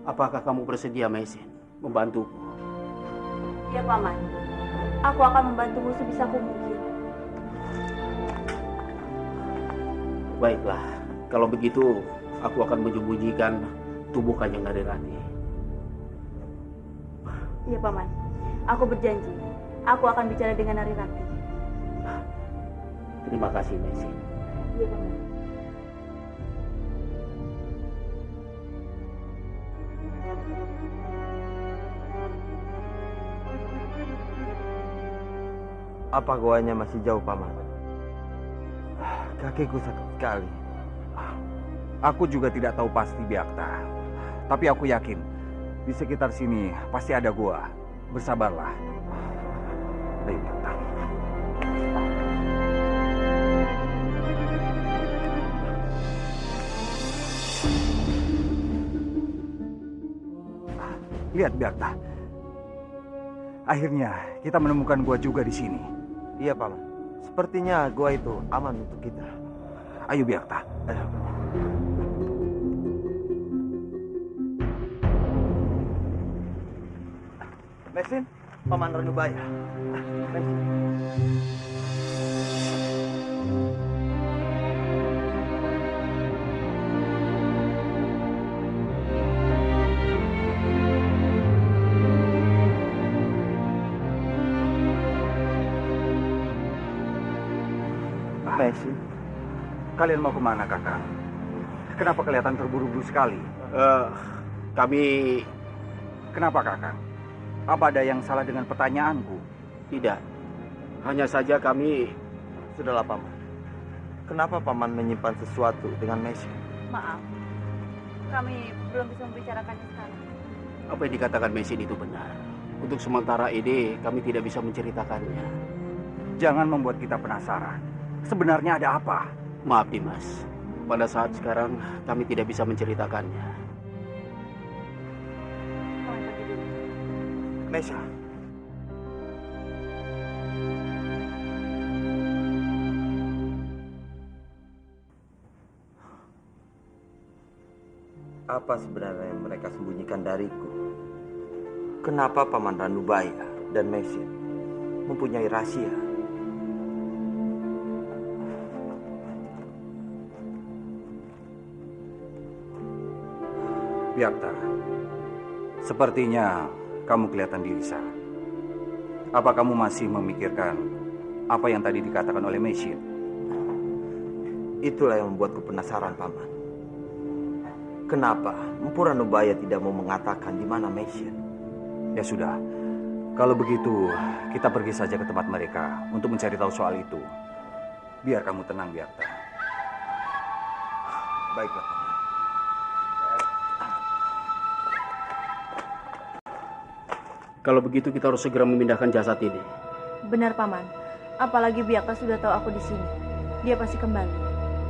Apakah kamu bersedia, Maisin, membantuku? Ya, Paman. Aku akan membantumu sebisaku mungkin. Baiklah, kalau begitu aku akan menyembunyikan tubuh Kanjeng Narirati. Iya, Paman. Aku berjanji. Aku akan bicara dengan Narirati. Terima kasih, Maisin. Iya, Paman. Apa goanya masih jauh, Paman? Kakiku sakit sekali. Aku juga tidak tahu pasti, Byakta. Tapi aku yakin di sekitar sini pasti ada gua. Bersabarlah. Ayo, Byakta. Lihat, Byakta. Akhirnya kita menemukan gua juga di sini. Iya, Paman. Sepertinya gua itu aman untuk kita. Ayo, Byakta. Ayo. Maisin, Paman Ranubaya. Maisin. Maisin, kalian mau kemana, Kakak? Kenapa kelihatan terburu-buru sekali? Kami... Kenapa, Kakak? Apa ada yang salah dengan pertanyaanku? Tidak. Hanya saja kami... Sudahlah, Paman. Kenapa Paman menyimpan sesuatu dengan Maisin? Maaf. Kami belum bisa membicarakannya sekarang. Apa yang dikatakan Maisin itu benar. Untuk sementara ini kami tidak bisa menceritakannya. Jangan membuat kita penasaran. Sebenarnya ada apa? Maaf, Dimas. Pada saat sekarang kami tidak bisa menceritakannya. Mesha. Apa sebenarnya yang mereka sembunyikan dariku? Kenapa Paman Ranubaya dan Maisin mempunyai rahasia? Byakta, sepertinya kamu kelihatan gelisah. Apa kamu masih memikirkan apa yang tadi dikatakan oleh Maisin? Itulah yang membuatku penasaran, Paman. Kenapa Empu Ranubaya tidak mau mengatakan di mana Maisin? Ya sudah, kalau begitu kita pergi saja ke tempat mereka untuk mencari tahu soal itu. Biar kamu tenang, Byakta. Baiklah, Paman. Kalau begitu kita harus segera memindahkan jasad ini. Benar, Paman. Apalagi Byakta sudah tahu aku di sini. Dia pasti kembali.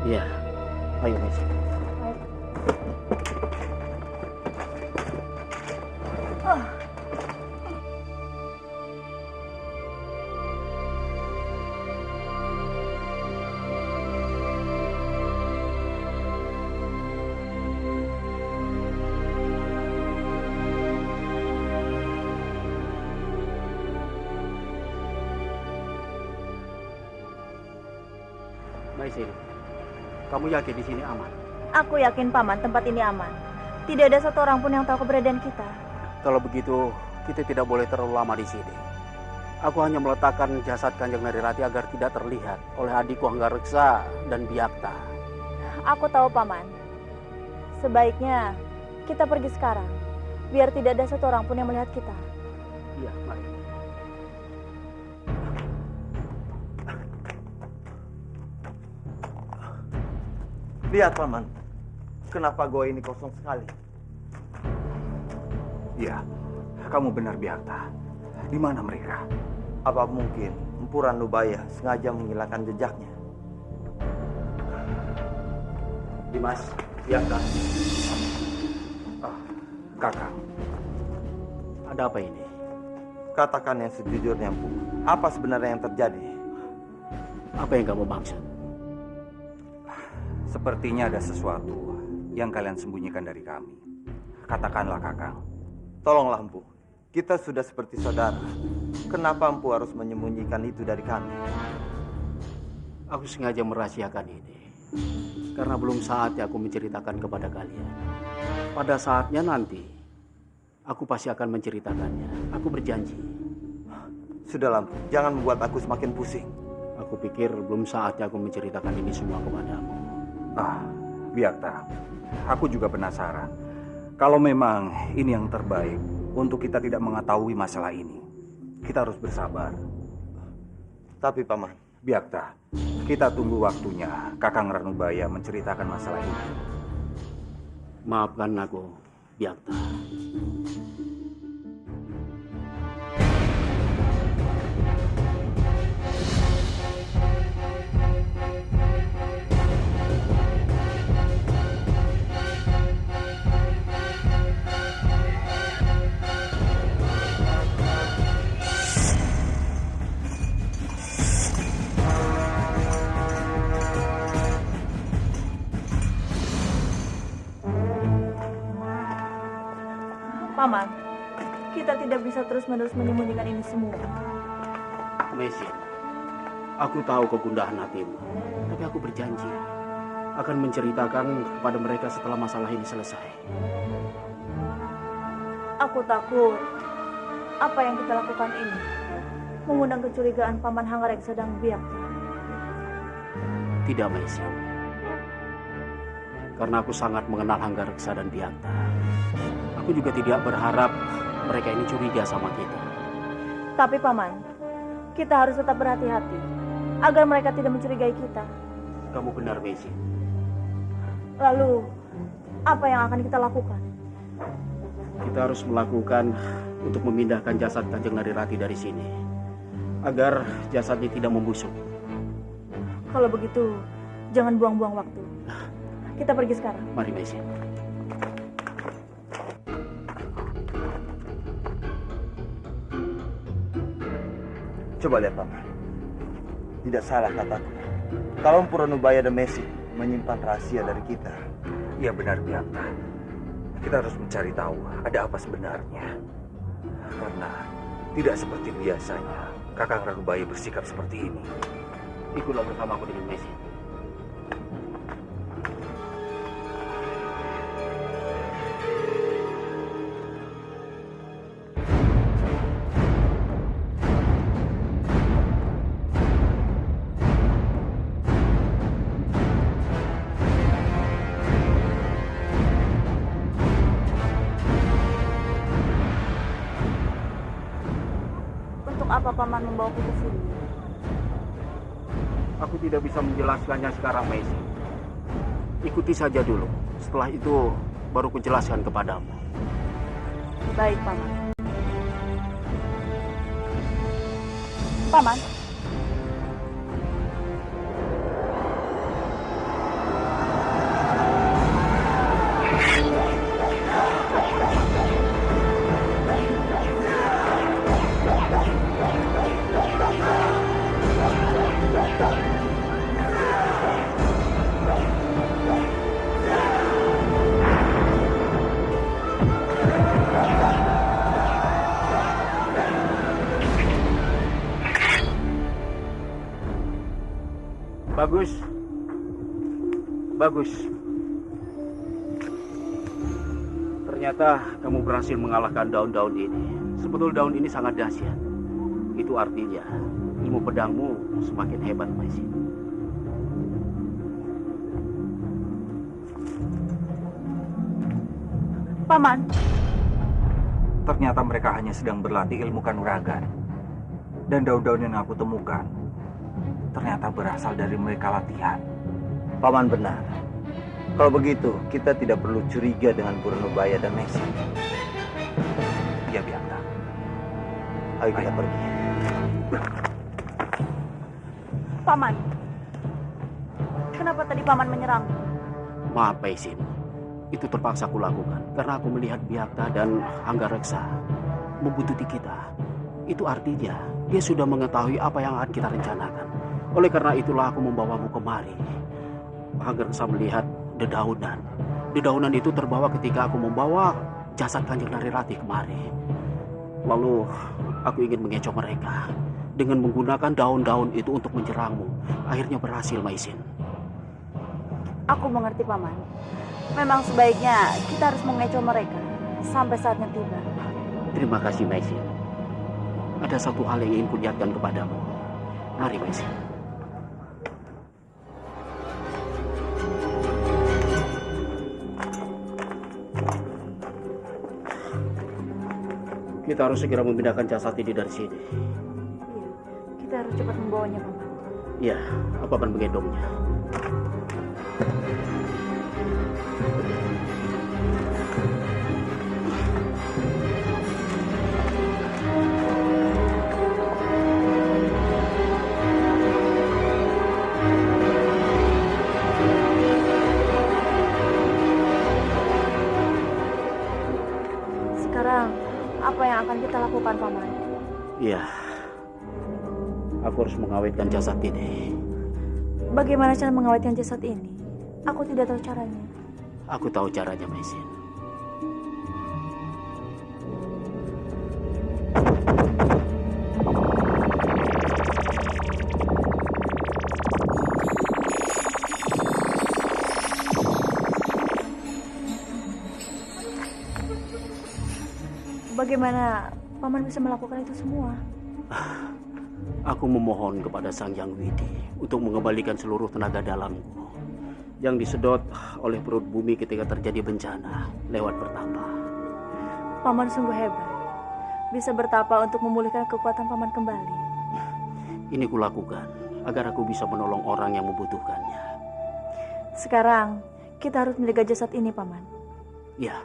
Iya. Ayo, Maisin. Maisin, kamu yakin di sini aman? Aku yakin, Paman, tempat ini aman. Tidak ada satu orang pun yang tahu keberadaan kita. Kalau begitu, kita tidak boleh terlalu lama di sini. Aku hanya meletakkan jasad Kanjeng Narirati agar tidak terlihat oleh adikku Anggareksa dan Byakta. Aku tahu, Paman. Sebaiknya kita pergi sekarang, biar tidak ada satu orang pun yang melihat kita. Iya, mari. Lihat, Paman. Kenapa gua ini kosong sekali? Iya, kamu benar, Byakta. Di mana mereka? Apa mungkin Empu Ranubaya sengaja menghilangkan jejaknya? Dimas, Biangka. Kakang. Ada apa ini? Katakan yang sejujurnya, Empu. Apa sebenarnya yang terjadi? Apa yang kamu maksud? Sepertinya ada sesuatu yang kalian sembunyikan dari kami. Katakanlah, Kakang. Tolonglah, Empu. Kita sudah seperti saudara. Kenapa Empu harus menyembunyikan itu dari kami? Aku sengaja merahasiakan ini. Karena belum saatnya aku menceritakan kepada kalian. Pada saatnya nanti, aku pasti akan menceritakannya. Aku berjanji. Sudahlah, Empu. Jangan membuat aku semakin pusing. Aku pikir belum saatnya aku menceritakan ini semua kepadamu. Biakta, aku juga penasaran. Kalau memang ini yang terbaik untuk kita tidak mengetahui masalah ini, kita harus bersabar. Tapi Paman, Biakta, kita tunggu waktunya Kakang Ranubaya menceritakan masalah ini. Maafkan aku, Biakta. Paman, kita tidak bisa terus-menerus menyembunyikan ini semua. Mesin, aku tahu kegundahan hatimu, tapi aku berjanji akan menceritakan kepada mereka setelah masalah ini selesai. Aku takut apa yang kita lakukan ini mengundang kecurigaan Paman Hanggareksa dan Biakta. Tidak, Mesin. Karena aku sangat mengenal Hanggareksa dan Biakta. Aku juga tidak berharap mereka ini curiga sama kita. Tapi Paman, kita harus tetap berhati-hati agar mereka tidak mencurigai kita. Kamu benar, Mesin. Lalu, apa yang akan kita lakukan? Kita harus melakukan untuk memindahkan jasad Kanjeng Narirati dari sini, agar jasadnya tidak membusuk. Kalau begitu, jangan buang-buang waktu. Kita pergi sekarang. Mari, Mesin. Coba lihat, Paman. Tidak salah kataku. Kalau Empu Ranubaya dan Mesin menyimpan rahasia dari kita. Ya benar, Biakta. Kita harus mencari tahu ada apa sebenarnya. Karena tidak seperti biasanya Kakang Ranubaya bersikap seperti ini. Ikutlah bersamaku dengan Mesin. Apa Paman membawaku ke sini? Aku tidak bisa menjelaskannya sekarang, Mesin. Ikuti saja dulu. Setelah itu baru kujelaskan kepadamu. Baik, Paman. Paman. Bagus. Bagus. Ternyata kamu berhasil mengalahkan daun-daun ini. Sebetulnya daun ini sangat dahsyat. Itu artinya ilmu pedangmu semakin hebat, Mesin. Paman. Ternyata mereka hanya sedang berlatih ilmu kanuragan. Dan daun-daun yang aku temukan ternyata berasal dari mereka latihan. Paman benar. Kalau begitu, kita tidak perlu curiga dengan Ranubaya dan Mesin. Ya, Biakta. Ayo kita pergi. Paman, kenapa tadi Paman menyerang? Maaf, Maisin. Itu terpaksa kulakukan karena aku melihat Biakta dan Anggareksa membuntuti kita. Itu artinya dia sudah mengetahui apa yang akan kita rencanakan. Oleh karena itulah aku membawamu kemari. Anggareksa melihat dedaunan. Dedaunan itu terbawa ketika aku membawa jasad Kanjeng Narirati kemari. Lalu aku ingin mengecoh mereka dengan menggunakan daun-daun itu untuk menyerangmu. Akhirnya berhasil, Maisin. Aku mengerti, Paman. Memang sebaiknya kita harus mengecoh mereka sampai saatnya tiba. Terima kasih, Maisin. Ada satu hal yang ingin kulihatkan kepadamu. Mari, Maisin. Kita harus segera memindahkan jasad ini dari sini. Iya, kita harus cepat membawanya, Paman. Iya, aku akan menggendongnya. Sekarang, apa yang akan kita lakukan, Paman? Iya, aku harus mengawetkan jasad ini. Bagaimana cara mengawetkan jasad ini? Aku tidak tahu caranya. Aku tahu caranya, Maisin. Bagaimana Paman bisa melakukan itu semua? Aku memohon kepada Sang Yang Widi untuk mengembalikan seluruh tenaga dalamku yang disedot oleh perut bumi ketika terjadi bencana lewat bertapa. Paman sungguh hebat. Bisa bertapa untuk memulihkan kekuatan Paman kembali. Ini kulakukan agar aku bisa menolong orang yang membutuhkannya. Sekarang, kita harus menjaga jasad ini, Paman. Ya,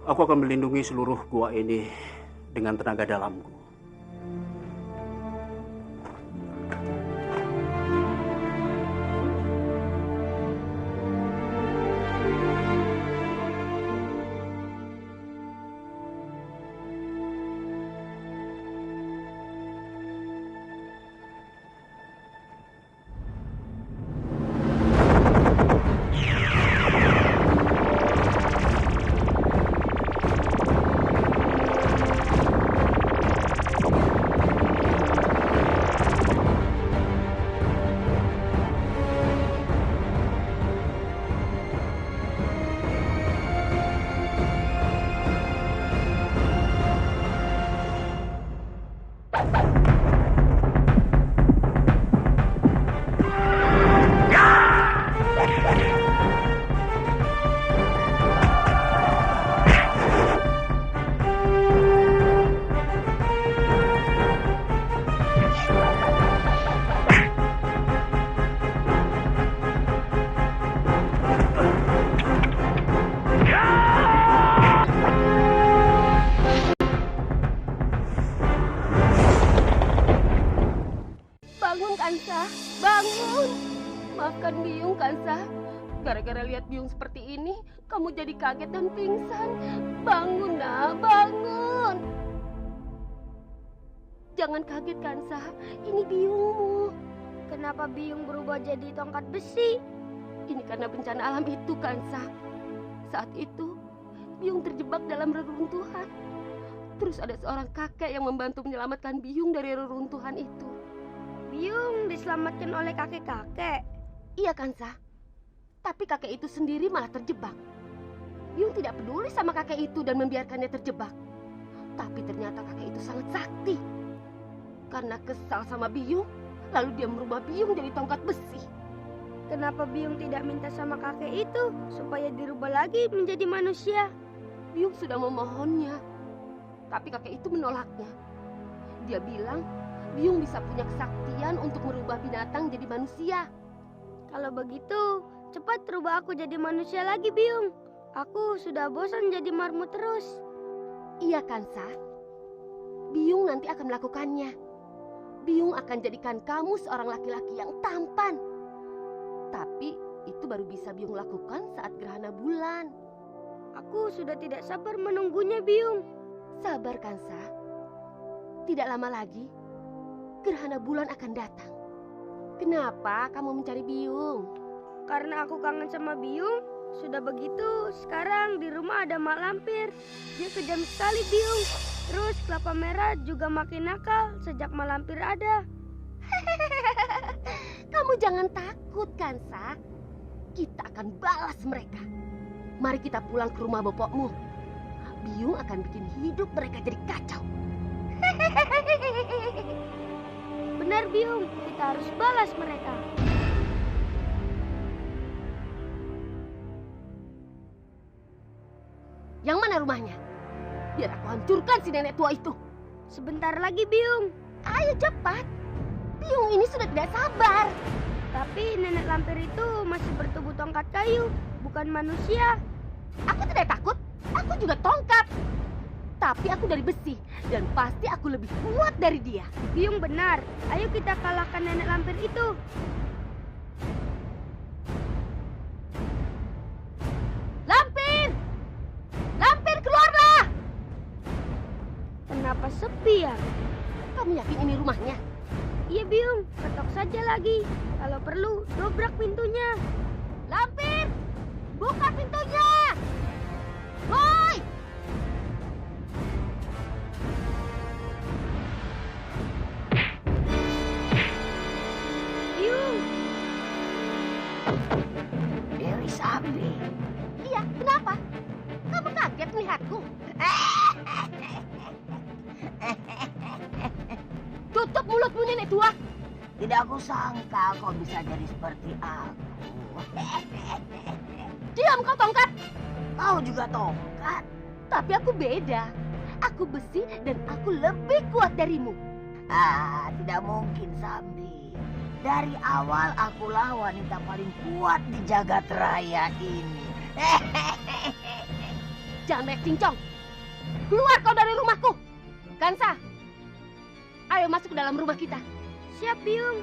aku akan melindungi seluruh gua ini dengan tenaga dalamku. Bangun, Kansa. Bangun. Maafkan Biung, Kansa. Gara-gara lihat Biung seperti ini, kamu jadi kaget dan pingsan. Bangun, nak. Bangun. Jangan kaget, Kansa. Ini Biungmu. Kenapa Biung berubah jadi tongkat besi? Ini karena bencana alam itu, Kansa. Saat itu, Biung terjebak dalam reruntuhan. Terus ada seorang kakek yang membantu menyelamatkan Biung dari reruntuhan itu. Biung diselamatkan oleh kakek-kakek. Iya, Kansa. Tapi kakek itu sendiri malah terjebak. Biung tidak peduli sama kakek itu dan membiarkannya terjebak. Tapi ternyata kakek itu sangat sakti. Karena kesal sama Biung, lalu dia merubah Biung jadi tongkat besi. Kenapa Biung tidak minta sama kakek itu supaya dirubah lagi menjadi manusia? Biung sudah memohonnya, tapi kakek itu menolaknya. Dia bilang Biung bisa punya kesaktian untuk merubah binatang jadi manusia. Kalau begitu, cepat rubah aku jadi manusia lagi, Biung. Aku sudah bosan jadi marmut terus. Iya, Kansa. Biung nanti akan melakukannya. Biung akan jadikan kamu seorang laki-laki yang tampan. Tapi itu baru bisa Biung lakukan saat gerhana bulan. Aku sudah tidak sabar menunggunya, Biung. Sabar, Kansa. Tidak lama lagi, gerhana bulan akan datang. Kenapa kamu mencari Biung? Karena aku kangen sama Biung. Sudah begitu, sekarang di rumah ada Mak Lampir. Dia kejam sekali, Biung. Terus kelapa merah juga makin nakal sejak Mak Lampir ada. Kamu jangan takut, Kansa. Kita akan balas mereka. Mari kita pulang ke rumah bapakmu. Biung akan bikin hidup mereka jadi kacau. Benar, Biung. Kita harus balas mereka. Yang mana rumahnya? Biar aku hancurkan si nenek tua itu. Sebentar lagi, Biung. Ayo cepat. Biung ini sudah tidak sabar. Tapi nenek lampir itu masih bertubuh tongkat kayu, bukan manusia. Aku tidak takut. Aku juga tongkat. Tapi aku dari besi dan pasti aku lebih kuat dari dia. Biung benar. Ayo kita kalahkan nenek lampir itu. Lampir! Lampir, keluarlah! Kenapa sepi ya? Kamu yakin ini rumahnya? Iya, Biung. Ketok saja lagi. Kalau perlu, dobrak pintunya. Lampir! Buka pintunya! Woi! Biung! Dewi Sambi. Iya, kenapa? Kamu kaget melihatku? Tutup mulutmu, nenek tua. Tidak kusangka kau bisa jadi seperti aku. Diam kau, tongkat. Kau juga tongkat. Tapi aku beda. Aku besi dan aku lebih kuat darimu. Tidak mungkin, Sambi. Dari awal akulah wanita paling kuat di jagat raya ini. Jangan banyak cincong. Keluar kau dari rumahku. Kansa, ayo masuk ke dalam rumah kita. Siap, Biung.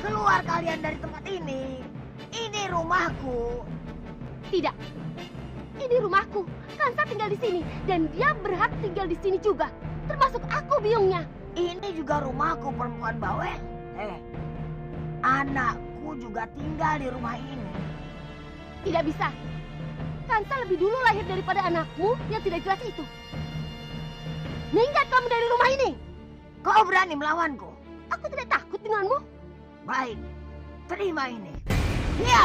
Keluar kalian dari tempat ini. Ini rumahku. Tidak. Ini rumahku. Kansa tinggal di sini dan dia berhak tinggal di sini juga. Termasuk aku, biungnya. Ini juga rumahku, perempuan bawel. Anakku juga tinggal di rumah ini. Tidak bisa. Kansa lebih dulu lahir daripada anakmu yang tidak jelas itu. Minggat kamu dari rumah ini. Kau berani melawanku? Aku tidak takut denganmu. Baik, terima ini. Ya.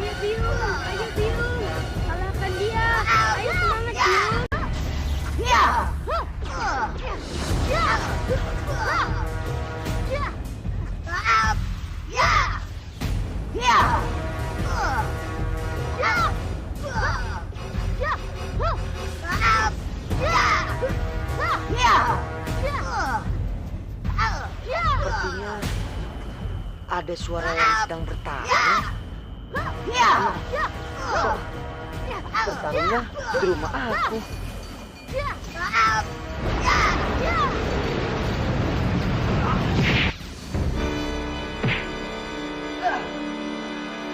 Ayo Biung, ayo Biung, kalahkan dia. Ayo semangat Biung. Sepertinya ada suara yang sedang bertarung. Bertarungnya di rumah aku.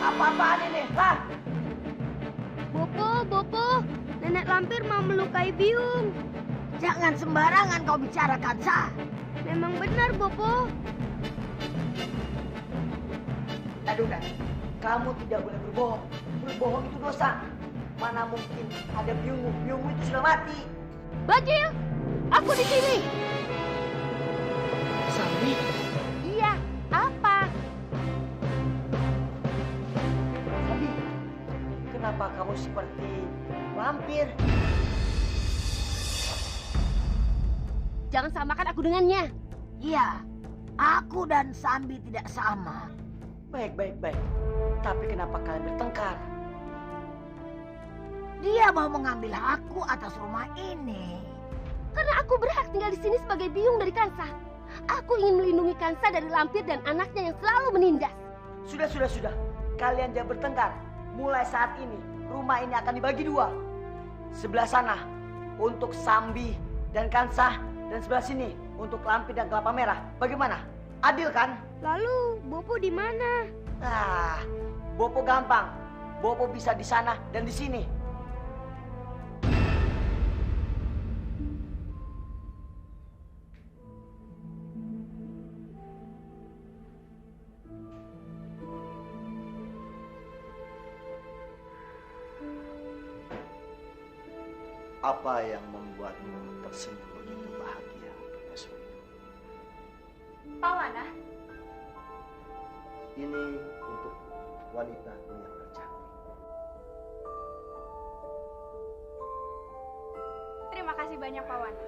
Apa-apaan ini? Hah? Bopo, nenek lampir mau melukai Biung. Jangan sembarangan kau bicara, Kansa. Memang benar, Bopo. Aduh, kamu tidak boleh berbohong. Berbohong itu dosa. Mana mungkin ada biungmu? Biungmu itu sudah mati. Bajil, aku di sini. Sambi? Iya, apa? Sambi, kenapa kamu seperti vampir? Jangan samakan aku dengannya. Iya, aku dan Sambi tidak sama. Baik. Tapi kenapa kalian bertengkar? Dia mau mengambil aku atas rumah ini. Karena aku berhak tinggal di sini sebagai biung dari Kansa. Aku ingin melindungi Kansa dari lampir dan anaknya yang selalu menindas. Sudah. Kalian jangan bertengkar. Mulai saat ini, rumah ini akan dibagi dua. Sebelah sana untuk Sambi dan Kansa, dan sebelah sini untuk Lampir dan Kelapa Merah. Bagaimana? Adil kan? Lalu Bopo di mana? Bopo gampang. Bopo bisa di sana dan di sini. Apa yang membuatmu tersenyum begitu bahagia, Permaisuri? Pawana, Ini untuk wanita yang tercantik. terima kasih banyak Pawana.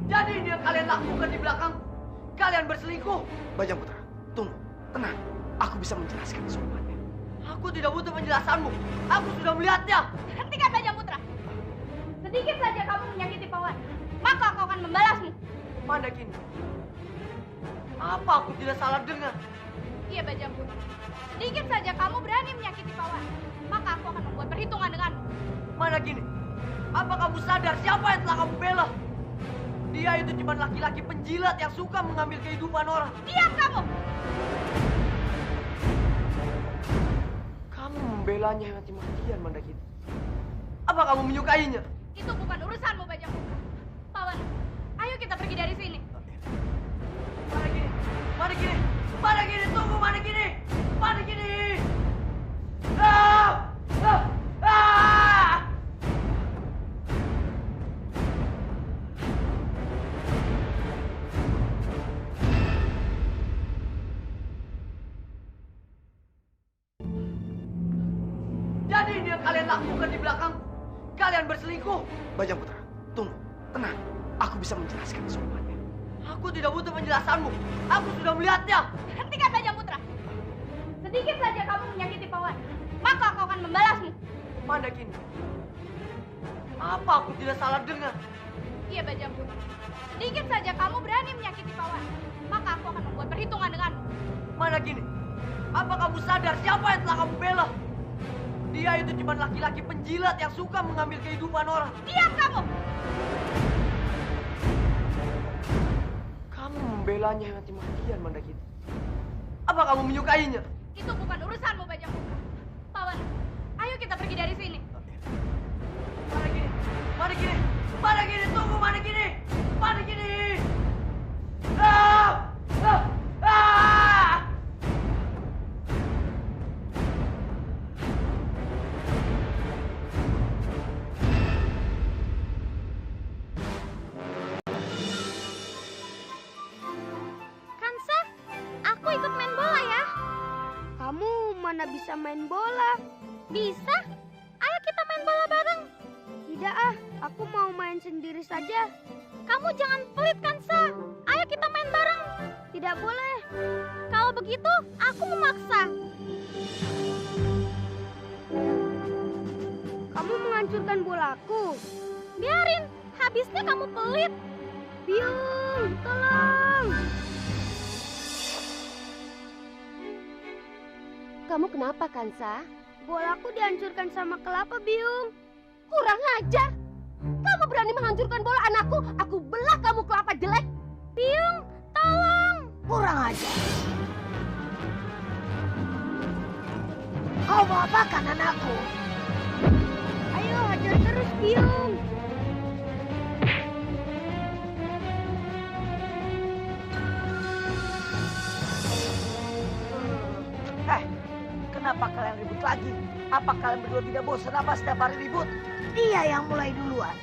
Jadi ini yang kalian lakukan di belakang. Kalian berselingkuh. Bajang Putra, tunggu, tenang. Aku bisa menjelaskan semuanya. Aku tidak butuh penjelasanmu. Aku sudah melihatnya. Hentikan Bajang Putra. Sedikit saja kamu menyakiti Pawana, maka aku akan membalasmu. Mana gini? Apa aku tidak salah dengar? Iya Bajang Putra. Sedikit saja kamu berani menyakiti Pawana, maka aku akan membuat perhitungan denganmu. Mana gini? Apa kamu sadar siapa yang telah kamu bela? Dia itu cuma laki-laki penjilat yang suka mengambil kehidupan orang. Diam kamu! Kamu membelanya mati-matian, Mandakini. Apa kamu menyukainya? Itu bukan urusanmu, Bajang Putra. Pawana, ayo kita pergi dari sini. Mana gini, tunggu mana gini. Jadi ini yang kalian lakukan di belakang. Kalian berselingkuh. Bajang Putra, tunggu, tenang. Aku bisa menjelaskan semuanya. Aku tidak butuh penjelasanmu. Aku sudah melihatnya. Hentikan Bajang Putra. Sedikit saja kamu menyakiti Pawana, maka aku akan membalasmu. Mana gini? Apa aku tidak salah dengar? Iya Bajang Putra. Sedikit saja kamu berani menyakiti Pawana, maka aku akan membuat perhitungan denganmu. Mana gini? Apa kamu sadar siapa yang telah kamu bela? Dia itu cuma laki-laki penjilat yang suka mengambil kehidupan orang. Diam kamu! Kamu membelanya mati-matian, Mandakini. Apa kamu menyukainya? Itu bukan urusanmu, Bajang Putra. Pawana, ayo kita pergi dari sini. Mana gini, tunggu mana gini. Kansa, aku ikut main bola ya. Kamu mana bisa main bola? Bisa? Ayo kita main bola bareng. Tidak ah, aku mau main sendiri saja. Kamu jangan pelit Kansa. Ayo kita main bareng. Tidak boleh. Kalau begitu, aku memaksa. Kamu menghancurkan bolaku. Biarin, habisnya kamu pelit. Biung, tolong. Kamu kenapa, Kansa? Bolaku dihancurkan sama kelapa, Biung. Kurang ajar. Kamu berani menghancurkan bola anakku? Aku belah kamu kelapa jelek. Biung, tolong. Kurang ajar. Kau mau apakan anakku? Ayo hajar terus, Biung. Kenapa kalian ribut lagi? Apa kalian berdua tidak bosan apa setiap hari ribut? Dia yang mulai duluan.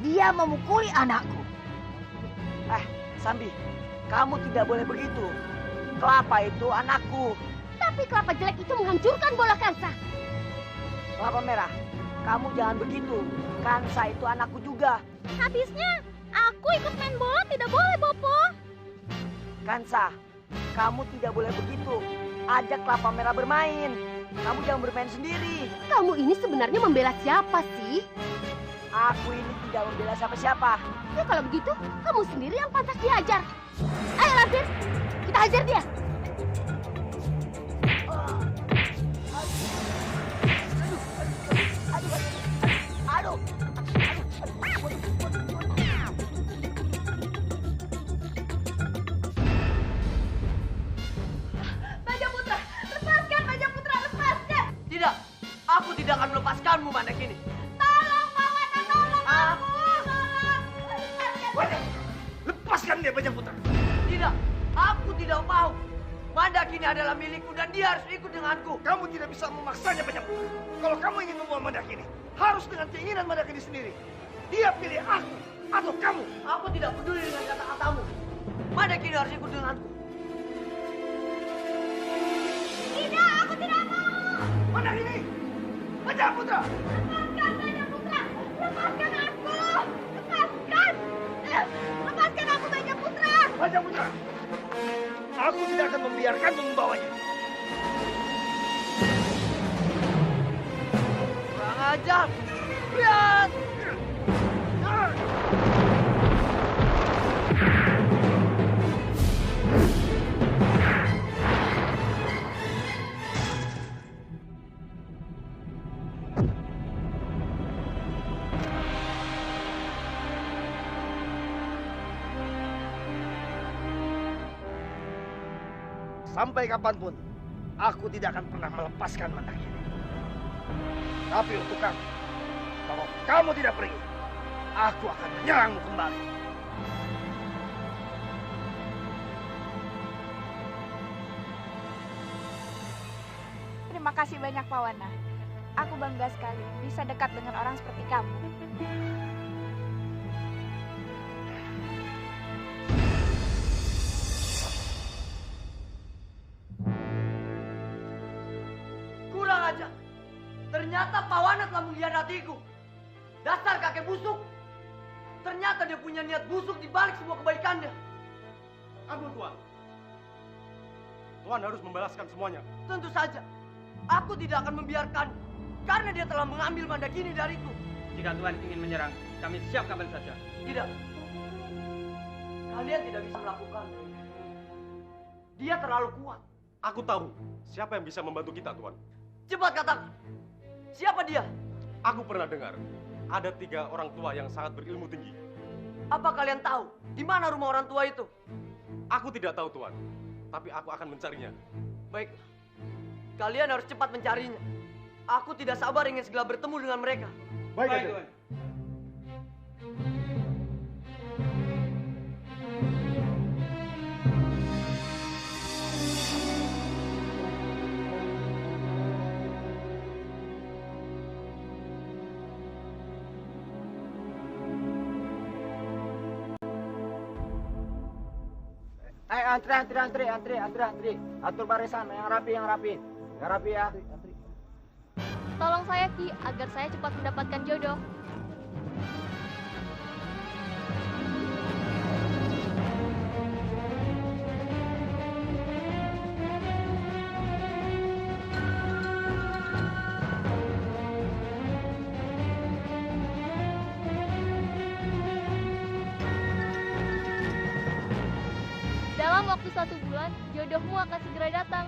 Dia memukuli anakku. Sambi, kamu tidak boleh begitu. Kelapa itu anakku. Tapi kelapa jelek itu menghancurkan bola Kansa. Kelapa merah, kamu jangan begitu. Kansa itu anakku juga. Habisnya aku ikut main bola tidak boleh, Bopo. Kansa, kamu tidak boleh begitu. Ajak kelapa merah bermain. Kamu jangan bermain sendiri. Kamu ini sebenarnya membela siapa sih? Aku ini tidak membela siapa-siapa. Ya kalau begitu, kamu sendiri yang pantas dihajar. Ayo Lampir, kita hajar dia. Aduh. Bajak Putra, lepaskan Bajak Putra, lepaskan. Tidak, aku tidak akan melepaskanmu, Mandakini. Tolong, Pawana, tolong aku. Tolong. Bajak, lepaskan dia Bajak Putra. Tidak, aku tidak mau. Mandakini adalah milikku dan dia harus ikut denganku. Kamu tidak bisa memaksanya Bajak Putra. Kalau kamu ingin membawa Mandakini, harus dengan keinginan Mandakini sendiri. Dia pilih aku atau kamu. Aku tidak peduli dengan kata-katamu. Mandakini harus ikut denganku. Tidak, aku tidak mau. Mandakini, Bajak Putra. Lepaskan Bajak Putra. Lepaskan aku. Lepaskan. Lepaskan aku Bajak Putra. Bajak Putra, aku tidak akan membiarkanmu membawanya. Kurang ajar. Lihat. Sampai kapanpun, aku tidak akan pernah melepaskan Mandakini. Tapi untuk kamu, kalau kamu tidak pergi, aku akan menyerangmu kembali. Terima kasih banyak, Pawana. Aku bangga sekali bisa dekat dengan orang seperti kamu. Kurang ajar. Ternyata Pawana telah mengkhianatiku. Dasar kakek busuk. Ternyata dia punya niat busuk di balik semua kebaikannya. Ampun Tuan. Tuan harus membalaskan semuanya. Tentu saja. Aku tidak akan membiarkan karena dia telah mengambil Mandakini dariku. Jika Tuhan ingin menyerang, kami siap kapan saja. Tidak. Kalian tidak bisa melakukannya. Dia terlalu kuat. Aku tahu siapa yang bisa membantu kita, Tuan. Cepat katakan. Siapa dia? Aku pernah dengar ada 3 orang tua yang sangat berilmu tinggi. Apa kalian tahu di mana rumah orang tua itu? Aku tidak tahu, Tuan. Tapi aku akan mencarinya. Baik. Kalian harus cepat mencarinya. Aku tidak sabar ingin segera bertemu dengan mereka. Baik, Tuan. Antri. Atur barisan, yang rapi. Yang rapi ya. Tolong saya Ki, agar saya cepat mendapatkan jodoh. Dalam waktu 1 bulan, jodohmu akan segera datang.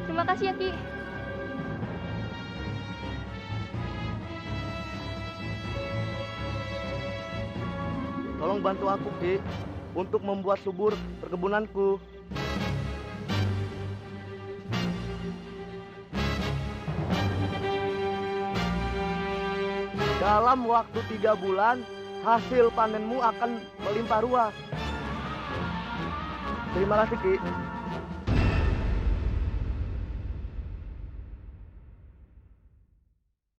Terima kasih ya Ki. Tolong bantu aku, Ki, untuk membuat subur perkebunanku. Dalam waktu 3 bulan, hasil panenmu akan melimpah ruah. Terima kasih, Ki.